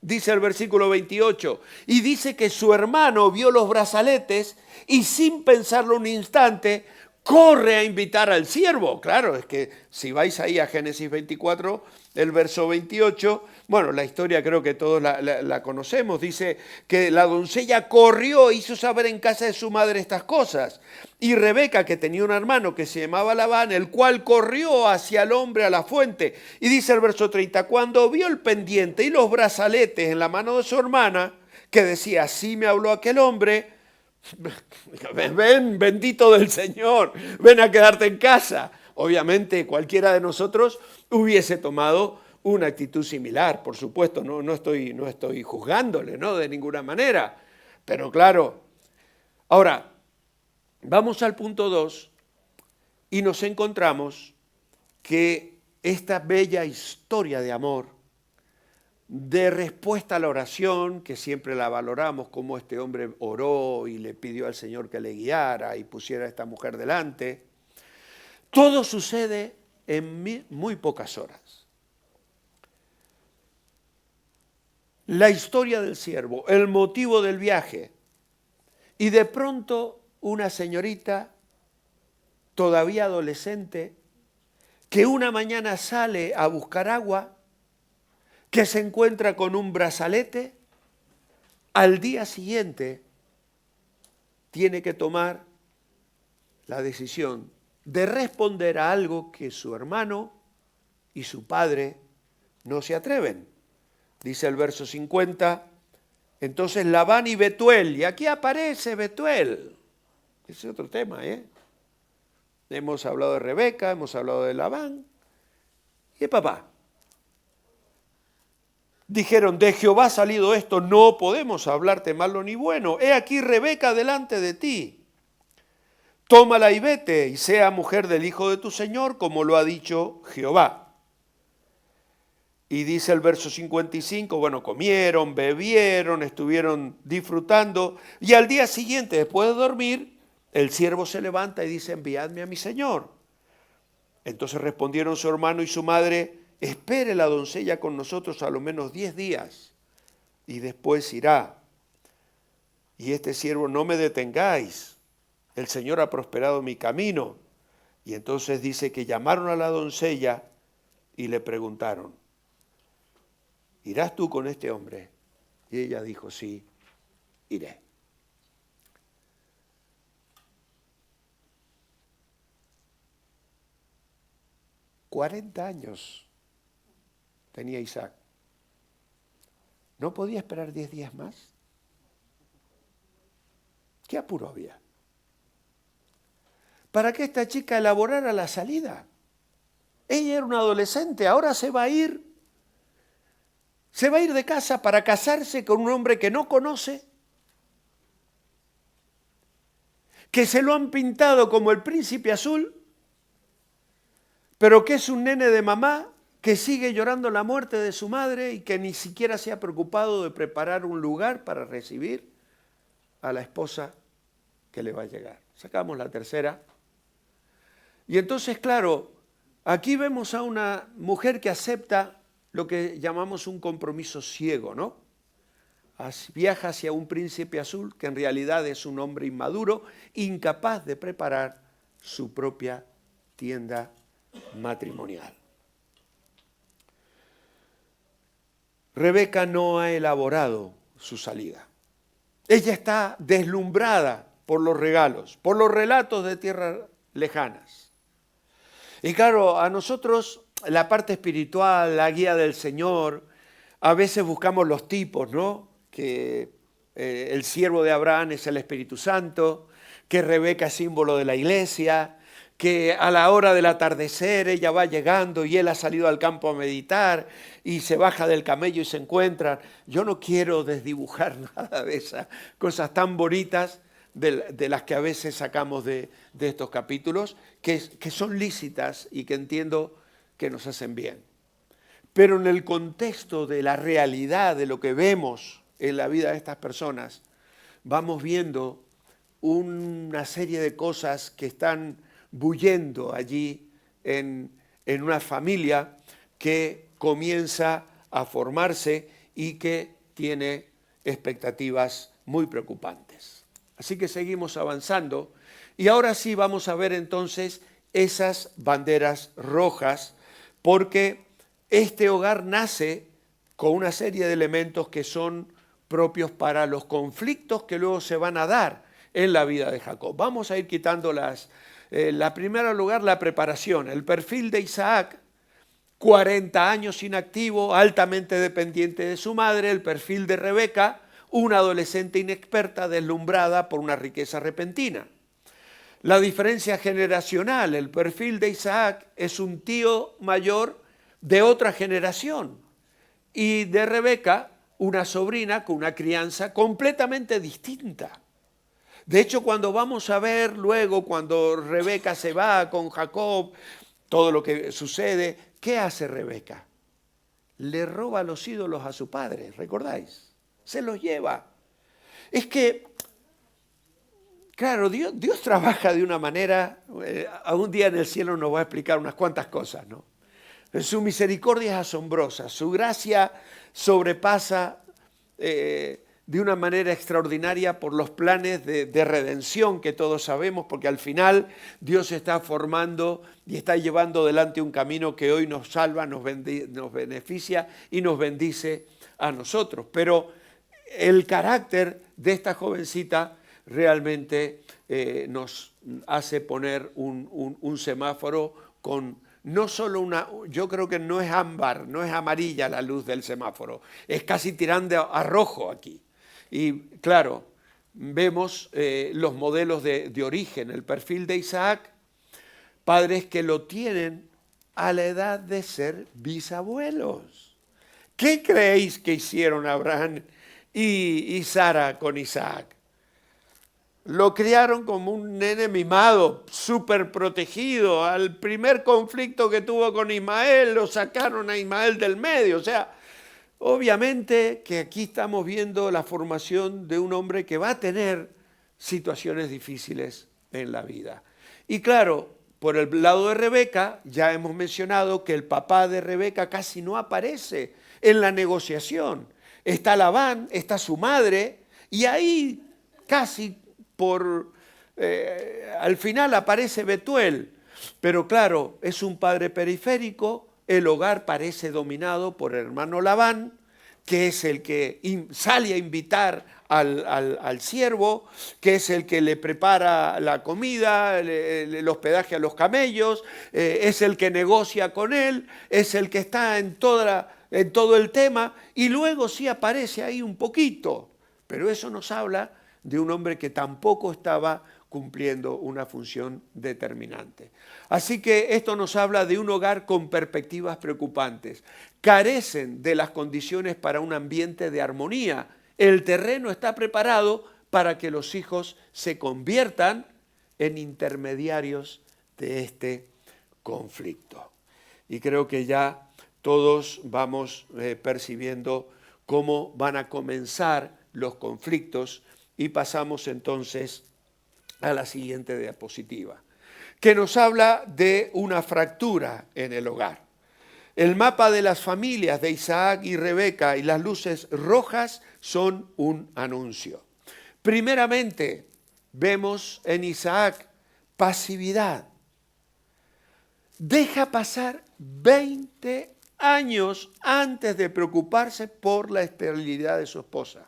Dice el versículo 28, y dice que su hermano vio los brazaletes y sin pensarlo un instante, corre a invitar al siervo. Claro, es que si vais ahí a Génesis 24, el verso 28, bueno, la historia creo que todos la conocemos. Dice que la doncella corrió, hizo saber en casa de su madre estas cosas. Y Rebeca, que tenía un hermano que se llamaba Labán, el cual corrió hacia el hombre a la fuente. Y dice el verso 30, cuando vio el pendiente y los brazaletes en la mano de su hermana, que decía, así me habló aquel hombre, ven, bendito del Señor, ven a quedarte en casa. Obviamente cualquiera de nosotros hubiese tomado una actitud similar, por supuesto, no estoy juzgándole, ¿no? De ninguna manera, pero claro. Ahora, vamos al punto 2 y nos encontramos que esta bella historia de amor de respuesta a la oración, que siempre la valoramos, como este hombre oró y le pidió al Señor que le guiara y pusiera a esta mujer delante. Todo sucede en muy pocas horas. La historia del siervo, el motivo del viaje, y de pronto una señorita todavía adolescente que una mañana sale a buscar agua, que se encuentra con un brazalete, al día siguiente tiene que tomar la decisión de responder a algo que su hermano y su padre no se atreven. Dice el verso 50, entonces Labán y Betuel, y aquí aparece Betuel. Ese es otro tema, ¿eh? Hemos hablado de Rebeca, hemos hablado de Labán y de papá. Dijeron, de Jehová ha salido esto, no podemos hablarte malo ni bueno. He aquí Rebeca delante de ti. Tómala y vete, y sea mujer del hijo de tu señor, como lo ha dicho Jehová. Y dice el verso 55, bueno, comieron, bebieron, estuvieron disfrutando, y al día siguiente, después de dormir, el siervo se levanta y dice, enviadme a mi señor. Entonces respondieron su hermano y su madre, espere la doncella con nosotros a lo menos 10 días, y después irá. Y este siervo, no me detengáis, el Señor ha prosperado mi camino. Y entonces dice que llamaron a la doncella y le preguntaron, ¿irás tú con este hombre? Y ella dijo, sí, iré. «40 años tenía Isaac. ¿No podía esperar 10 días más? ¿Qué apuro había? Para que esta chica elaborara la salida. Ella era una adolescente, ahora se va a ir de casa para casarse con un hombre que no conoce, que se lo han pintado como el príncipe azul, pero que es un nene de mamá que sigue llorando la muerte de su madre y que ni siquiera se ha preocupado de preparar un lugar para recibir a la esposa que le va a llegar. Sacamos la tercera. Y entonces, claro, aquí vemos a una mujer que acepta lo que llamamos un compromiso ciego, ¿no? Viaja hacia un príncipe azul que en realidad es un hombre inmaduro, incapaz de preparar su propia tienda matrimonial. Rebeca no ha elaborado su salida. Ella está deslumbrada por los regalos, por los relatos de tierras lejanas. Y claro, a nosotros la parte espiritual, la guía del Señor, a veces buscamos los tipos, ¿no? Que el siervo de Abraham es el Espíritu Santo, que Rebeca es símbolo de la iglesia, que a la hora del atardecer ella va llegando y él ha salido al campo a meditar y se baja del camello y se encuentran. Yo no quiero desdibujar nada de esas cosas tan bonitas de las que a veces sacamos de estos capítulos, que son lícitas y que entiendo que nos hacen bien. Pero en el contexto de la realidad de lo que vemos en la vida de estas personas, vamos viendo una serie de cosas que están bullendo allí en una familia que comienza a formarse y que tiene expectativas muy preocupantes. Así que seguimos avanzando y ahora sí vamos a ver entonces esas banderas rojas, porque este hogar nace con una serie de elementos que son propios para los conflictos que luego se van a dar en la vida de Jacob. Vamos a ir quitando la primera lugar, la preparación. El perfil de Isaac, 40 años inactivo, altamente dependiente de su madre. El perfil de Rebeca, una adolescente inexperta, deslumbrada por una riqueza repentina. La diferencia generacional, el perfil de Isaac es un tío mayor de otra generación. Y de Rebeca, una sobrina con una crianza completamente distinta. De hecho, cuando vamos a ver luego, cuando Rebeca se va con Jacob, todo lo que sucede, ¿qué hace Rebeca? le roba los ídolos a su padre, ¿recordáis? Se los lleva. Es que, claro, Dios trabaja de una manera, a un día en el cielo nos va a explicar unas cuantas cosas, ¿no? Su misericordia es asombrosa, su gracia sobrepasa de una manera extraordinaria por los planes de redención que todos sabemos, porque al final Dios está formando y está llevando adelante un camino que hoy nos salva, nos beneficia y nos bendice a nosotros. Pero el carácter de esta jovencita realmente nos hace poner un semáforo con no solo yo creo que no es ámbar, no es amarilla la luz del semáforo, es casi tirando a rojo aquí. Y claro, vemos los modelos de origen, el perfil de Isaac, padres que lo tienen a la edad de ser bisabuelos. ¿Qué creéis que hicieron Abraham y Sara con Isaac? Lo criaron como un nene mimado, súper protegido. Al primer conflicto que tuvo con Ismael, lo sacaron a Ismael del medio. O sea, obviamente que aquí estamos viendo la formación de un hombre que va a tener situaciones difíciles en la vida. Y claro, por el lado de Rebeca, ya hemos mencionado que el papá de Rebeca casi no aparece en la negociación. Está Labán, está su madre, y ahí casi al final aparece Betuel. Pero claro, es un padre periférico, el hogar parece dominado por el hermano Labán, que es el que sale a invitar al siervo, que es el que le prepara la comida, el hospedaje a los camellos, es el que negocia con él, es el que está en todo el tema, y luego sí aparece ahí un poquito, pero eso nos habla de un hombre que tampoco estaba cumpliendo una función determinante. Así que esto nos habla de un hogar con perspectivas preocupantes. Carecen de las condiciones para un ambiente de armonía. El terreno está preparado para que los hijos se conviertan en intermediarios de este conflicto. Y creo que ya todos vamos percibiendo cómo van a comenzar los conflictos. Y pasamos entonces a la siguiente diapositiva, que nos habla de una fractura en el hogar. El mapa de las familias de Isaac y Rebeca y las luces rojas son un anuncio. Primeramente, vemos en Isaac pasividad. Deja pasar 20 años antes de preocuparse por la esterilidad de su esposa.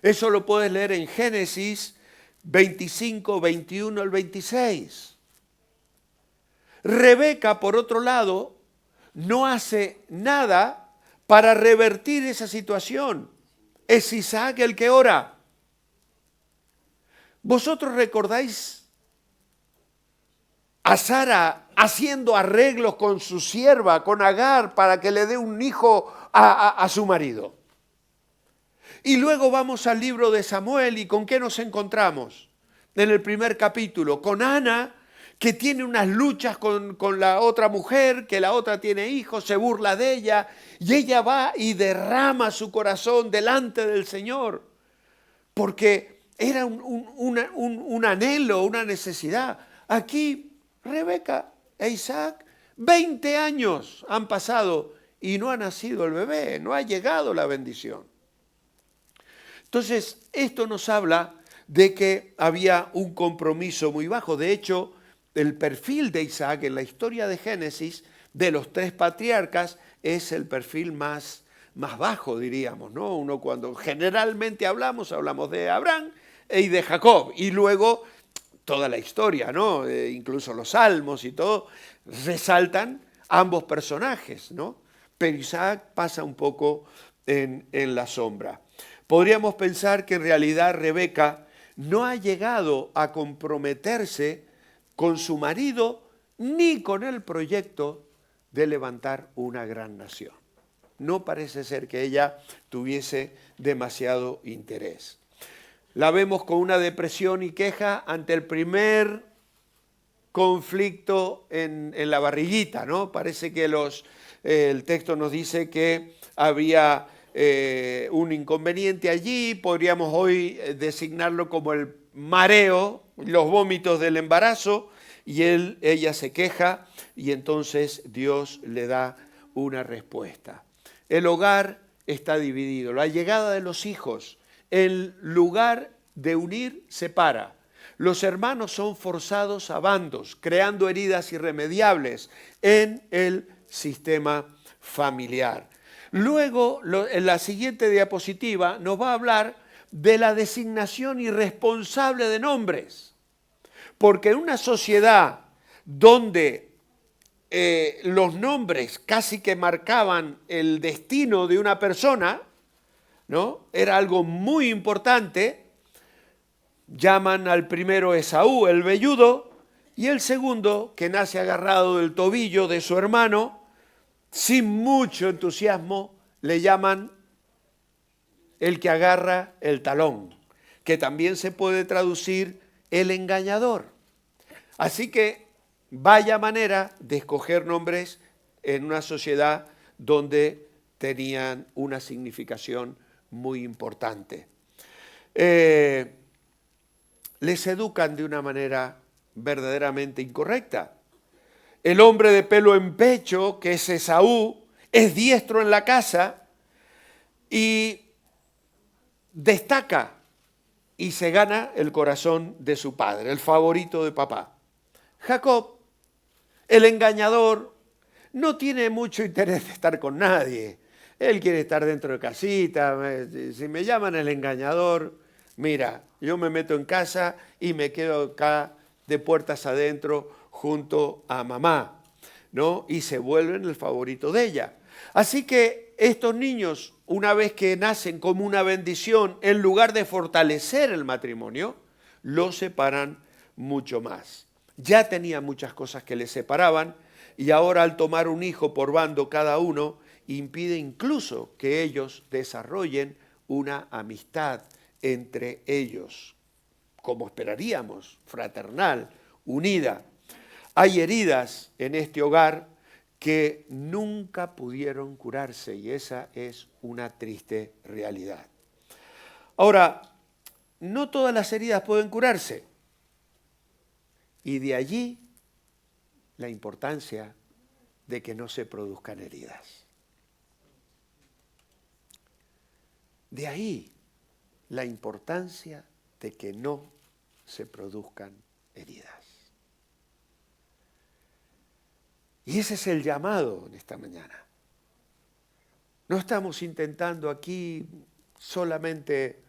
Eso lo puedes leer en Génesis 25, 21 al 26. Rebeca, por otro lado, no hace nada para revertir esa situación. Es Isaac el que ora. ¿Vosotros recordáis a Sara haciendo arreglos con su sierva, con Agar, para que le dé un hijo a su marido? Y luego vamos al libro de Samuel, ¿y con qué nos encontramos? En el primer capítulo, con Ana, que tiene unas luchas con la otra mujer, que la otra tiene hijos, se burla de ella, y ella va y derrama su corazón delante del Señor, porque era un anhelo, una necesidad. Aquí Rebeca e Isaac, 20 años han pasado y no ha nacido el bebé, no ha llegado la bendición. Entonces, esto nos habla de que había un compromiso muy bajo. De hecho, el perfil de Isaac en la historia de Génesis, de los 3 patriarcas, es el perfil más bajo, diríamos, ¿no? Uno cuando generalmente hablamos de Abraham y de Jacob, y luego toda la historia, ¿no? Incluso los salmos y todo, resaltan ambos personajes, ¿no? Pero Isaac pasa un poco en la sombra. Podríamos pensar que en realidad Rebeca no ha llegado a comprometerse con su marido ni con el proyecto de levantar una gran nación. No parece ser que ella tuviese demasiado interés. La vemos con una depresión y queja ante el primer conflicto en la barriguita, ¿no? Parece que El texto nos dice que había un inconveniente allí, podríamos hoy designarlo como el mareo, los vómitos del embarazo, y ella se queja y entonces Dios le da una respuesta. El hogar está dividido. La llegada de los hijos, en lugar de unir, separa. Los hermanos son forzados a bandos, creando heridas irremediables en el sistema familiar. Luego, en la siguiente diapositiva, nos va a hablar de la designación irresponsable de nombres. Porque en una sociedad donde los nombres casi que marcaban el destino de una persona, ¿no? Era algo muy importante. Llaman al primero Esaú, el velludo, y el segundo, que nace agarrado del tobillo de su hermano, sin mucho entusiasmo, le llaman el que agarra el talón, que también se puede traducir el engañador. Así que vaya manera de escoger nombres en una sociedad donde tenían una significación muy importante. Les educan de una manera verdaderamente incorrecta. El hombre de pelo en pecho, que es Esaú, es diestro en la casa y destaca y se gana el corazón de su padre, el favorito de papá. Jacob, el engañador, no tiene mucho interés de estar con nadie. Él quiere estar dentro de casita. Si me llaman el engañador, mira, yo me meto en casa y me quedo acá de puertas adentro junto a mamá, ¿no? Y se vuelven el favorito de ella. Así que estos niños, una vez que nacen como una bendición, en lugar de fortalecer el matrimonio, lo separan mucho más. Ya tenía muchas cosas que les separaban y ahora al tomar un hijo por bando cada uno, impide incluso que ellos desarrollen una amistad entre ellos, como esperaríamos, fraternal, unida. Hay heridas en este hogar que nunca pudieron curarse y esa es una triste realidad. Ahora, no todas las heridas pueden curarse y de allí la importancia de que no se produzcan heridas. De ahí la importancia de que no se produzcan heridas. Y ese es el llamado en esta mañana. No estamos intentando aquí solamente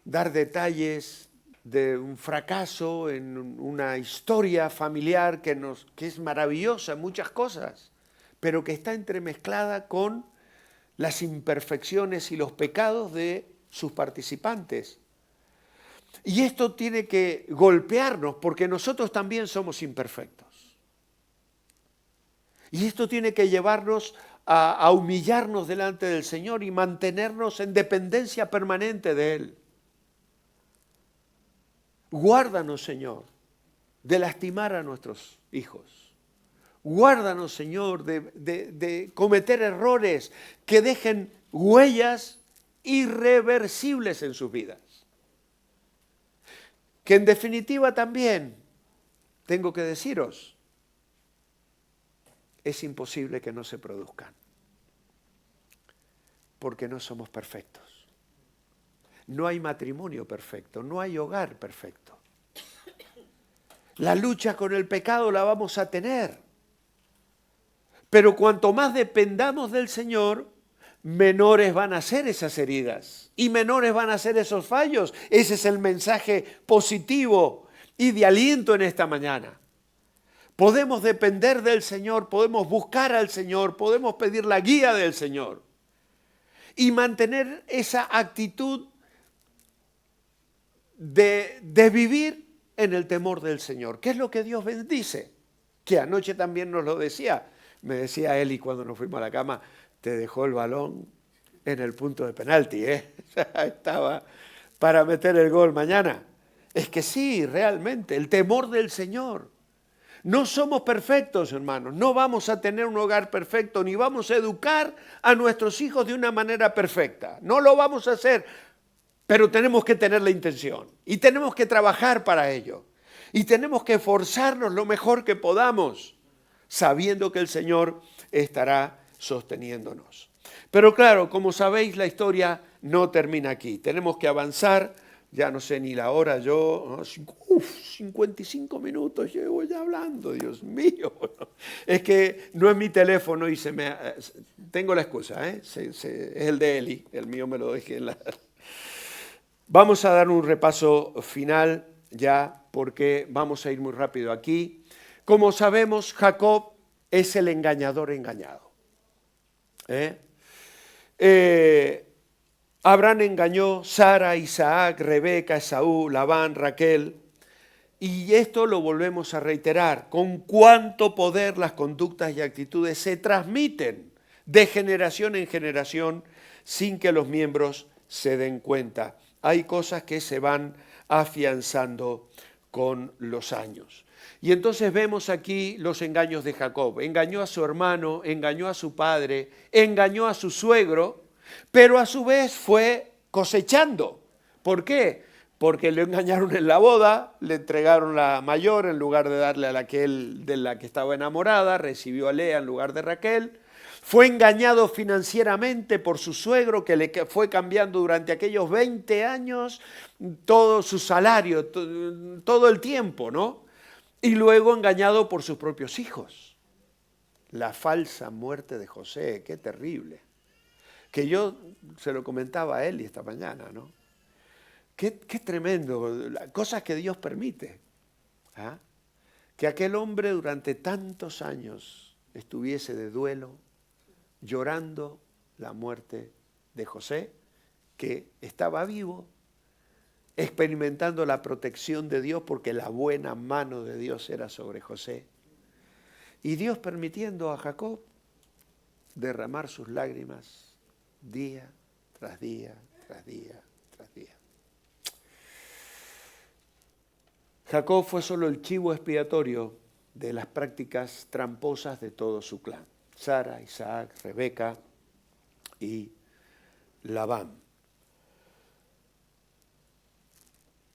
dar detalles de un fracaso en una historia familiar que es maravillosa en muchas cosas, pero que está entremezclada con las imperfecciones y los pecados de sus participantes. Y esto tiene que golpearnos porque nosotros también somos imperfectos. Y esto tiene que llevarnos a humillarnos delante del Señor y mantenernos en dependencia permanente de Él. Guárdanos, Señor, de lastimar a nuestros hijos. Guárdanos, Señor, de cometer errores que dejen huellas irreversibles en sus vidas. Que en definitiva también, tengo que deciros, es imposible que no se produzcan, porque no somos perfectos. No hay matrimonio perfecto, no hay hogar perfecto. La lucha con el pecado la vamos a tener, pero cuanto más dependamos del Señor, menores van a ser esas heridas y menores van a ser esos fallos. Ese es el mensaje positivo y de aliento en esta mañana. Podemos depender del Señor, podemos buscar al Señor, podemos pedir la guía del Señor y mantener esa actitud de vivir en el temor del Señor. ¿Qué es lo que Dios bendice? Que anoche también nos lo decía. Me decía Eli cuando nos fuimos a la cama, te dejó el balón en el punto de penalti, estaba para meter el gol mañana. Es que sí, realmente, el temor del Señor No somos perfectos, hermanos. No vamos a tener un hogar perfecto, ni vamos a educar a nuestros hijos de una manera perfecta. No lo vamos a hacer, pero tenemos que tener la intención y tenemos que trabajar para ello. Y tenemos que esforzarnos lo mejor que podamos, sabiendo que el Señor estará sosteniéndonos. Pero claro, como sabéis, la historia no termina aquí. Tenemos que avanzar. Ya no sé ni la hora yo. 55 minutos llevo ya hablando, Dios mío. Es que no es mi teléfono y tengo la excusa, ¿eh? Es el de Eli, el mío me lo dejé en la... Vamos a dar un repaso final ya, porque vamos a ir muy rápido aquí. Como sabemos, Jacob es el engañador engañado. Abraham engañó, Sara, Isaac, Rebeca, Esaú, Labán, Raquel. Y esto lo volvemos a reiterar, con cuánto poder las conductas y actitudes se transmiten de generación en generación sin que los miembros se den cuenta. Hay cosas que se van afianzando con los años. Y entonces vemos aquí los engaños de Jacob. Engañó a su hermano, engañó a su padre, engañó a su suegro, pero a su vez fue cosechando. ¿Por qué? Porque le engañaron en la boda, le entregaron la mayor en lugar de darle a la de la que estaba enamorada, recibió a Lea en lugar de Raquel. Fue engañado financieramente por su suegro, que le fue cambiando durante aquellos 20 años todo su salario, todo el tiempo, ¿no? Y luego engañado por sus propios hijos. La falsa muerte de José, qué terrible. Que yo se lo comentaba a él esta mañana, ¿no? Qué tremendo, cosas que Dios permite. ¿Ah? Que aquel hombre durante tantos años estuviese de duelo, llorando la muerte de José, que estaba vivo, experimentando la protección de Dios porque la buena mano de Dios era sobre José. Y Dios permitiendo a Jacob derramar sus lágrimas día tras día, tras día, tras día. Jacob fue solo el chivo expiatorio de las prácticas tramposas de todo su clan. Sara, Isaac, Rebeca y Labán.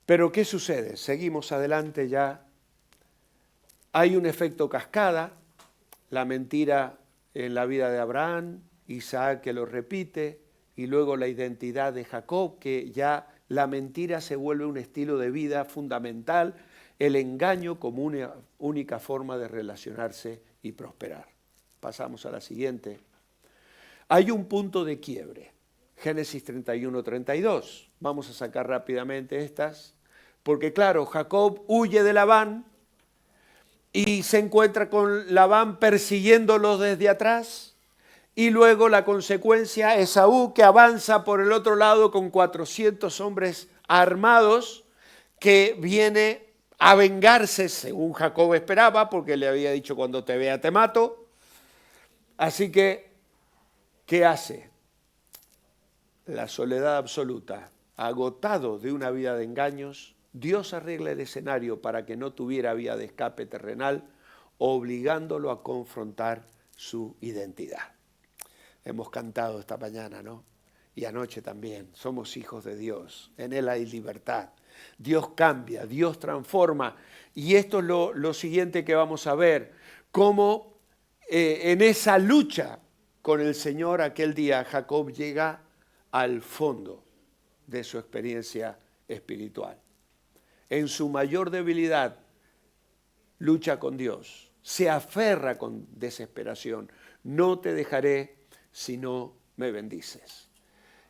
Pero ¿qué sucede? Seguimos adelante ya. Hay un efecto cascada, la mentira en la vida de Abraham, Isaac que lo repite, y luego la identidad de Jacob, que ya la mentira se vuelve un estilo de vida fundamental, el engaño como una única forma de relacionarse y prosperar. Pasamos a la siguiente. Hay un punto de quiebre. Génesis 31, 32. Vamos a sacar rápidamente estas. Porque claro, Jacob huye de Labán y se encuentra con Labán persiguiéndolo desde atrás. Y luego la consecuencia, Esaú que avanza por el otro lado con 400 hombres armados que viene a vengarse, según Jacob esperaba, porque le había dicho cuando te vea te mato. Así que, ¿qué hace? La soledad absoluta, agotado de una vida de engaños, Dios arregla el escenario para que no tuviera vía de escape terrenal, obligándolo a confrontar su identidad. Hemos cantado esta mañana, ¿no? Y anoche también. Somos hijos de Dios. En Él hay libertad. Dios cambia, Dios transforma. Y esto es lo siguiente que vamos a ver. Cómo en esa lucha con el Señor aquel día Jacob llega al fondo de su experiencia espiritual. En su mayor debilidad lucha con Dios. Se aferra con desesperación. No te dejaré si no me bendices.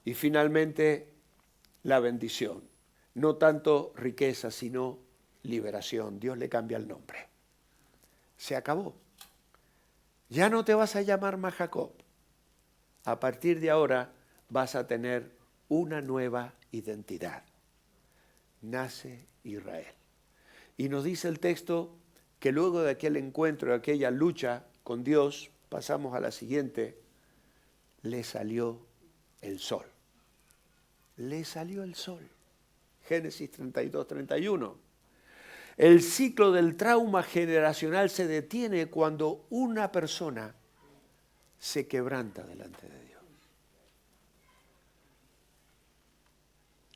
Y finalmente, la bendición. No tanto riqueza, sino liberación. Dios le cambia el nombre. Se acabó. Ya no te vas a llamar más Jacob. A partir de ahora vas a tener una nueva identidad. Nace Israel. Y nos dice el texto que luego de aquel encuentro, de aquella lucha con Dios, pasamos a la siguiente, le salió el sol. Le salió el sol. Génesis 32, 31. El ciclo del trauma generacional se detiene cuando una persona se quebranta delante de Dios.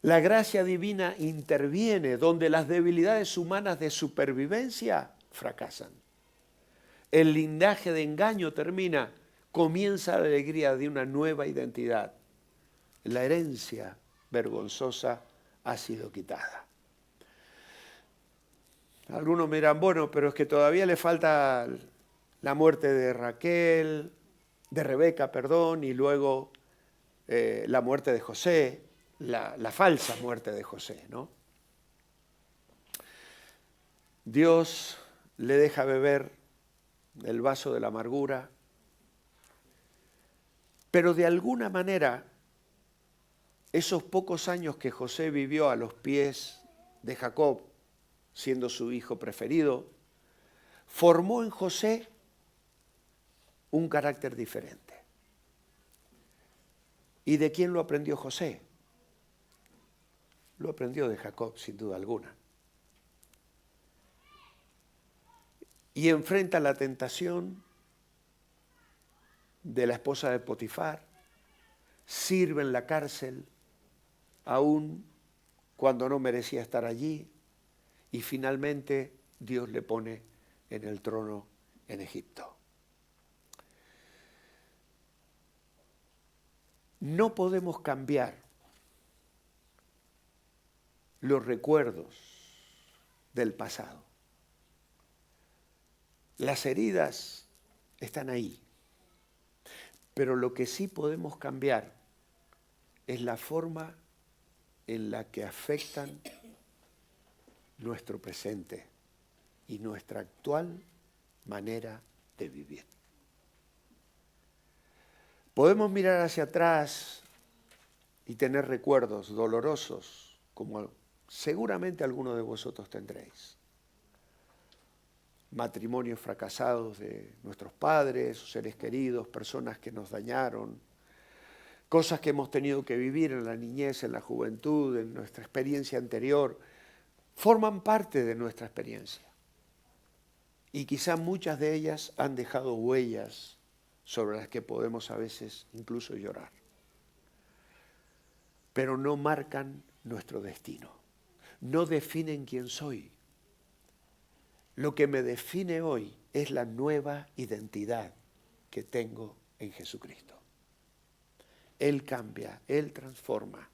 La gracia divina interviene donde las debilidades humanas de supervivencia fracasan. El lindaje de engaño termina, comienza la alegría de una nueva identidad. La herencia vergonzosa ha sido quitada. Algunos me dirán, bueno, pero es que todavía le falta la muerte de Raquel, de Rebeca, perdón, y luego la muerte de José, la falsa muerte de José, ¿no? Dios le deja beber el vaso de la amargura, pero de alguna manera esos pocos años que José vivió a los pies de Jacob, siendo su hijo preferido, formó en José un carácter diferente. ¿Y de quién lo aprendió José? Lo aprendió de Jacob, sin duda alguna. Y enfrenta la tentación de la esposa de Potifar, sirve en la cárcel, aún cuando no merecía estar allí, y finalmente Dios le pone en el trono en Egipto. No podemos cambiar los recuerdos del pasado. Las heridas están ahí, pero lo que sí podemos cambiar es la forma en la que afectan nuestro presente y nuestra actual manera de vivir. Podemos mirar hacia atrás y tener recuerdos dolorosos, como seguramente algunos de vosotros tendréis. Matrimonios fracasados de nuestros padres, seres queridos, personas que nos dañaron, cosas que hemos tenido que vivir en la niñez, en la juventud, en nuestra experiencia anterior, forman parte de nuestra experiencia. Y quizá muchas de ellas han dejado huellas sobre las que podemos a veces incluso llorar. Pero no marcan nuestro destino, no definen quién soy. Lo que me define hoy es la nueva identidad que tengo en Jesucristo. Él cambia, Él transforma.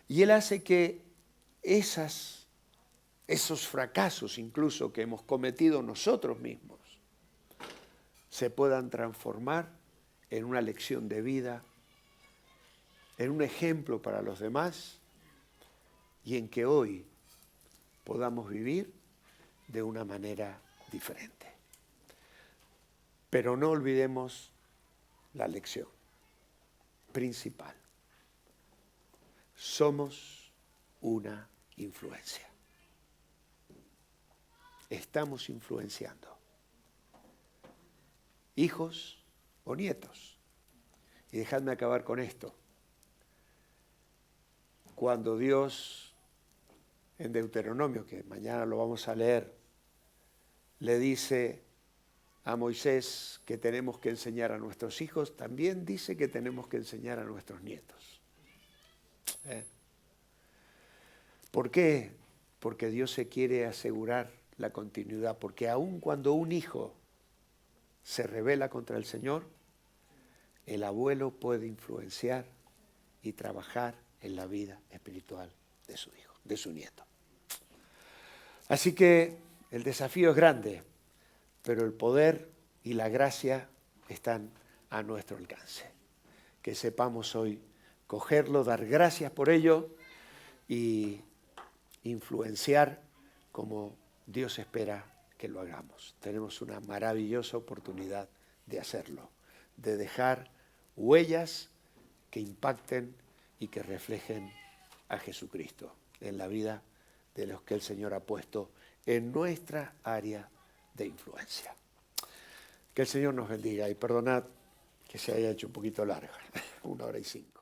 Y Él hace que esos fracasos incluso que hemos cometido nosotros mismos se puedan transformar en una lección de vida, en un ejemplo para los demás y en que hoy podamos vivir de una manera diferente. Pero no olvidemos la lección principal. Somos una influencia. Estamos influenciando. Hijos o nietos. Y dejadme acabar con esto. Cuando Dios, en Deuteronomio, que mañana lo vamos a leer, le dice a Moisés que tenemos que enseñar a nuestros hijos, también dice que tenemos que enseñar a nuestros nietos. ¿Por qué? Porque Dios se quiere asegurar la continuidad, porque aun cuando un hijo se rebela contra el Señor, el abuelo puede influenciar y trabajar en la vida espiritual de su hijo, de su nieto. Así que el desafío es grande, pero el poder y la gracia están a nuestro alcance. Que sepamos hoy cogerlo, dar gracias por ello y influenciar como Dios espera que lo hagamos. Tenemos una maravillosa oportunidad de hacerlo, de dejar huellas que impacten y que reflejen a Jesucristo en la vida de los que el Señor ha puesto en nuestra área de influencia. Que el Señor nos bendiga y perdonad que se haya hecho un poquito larga, 1 hora y 5.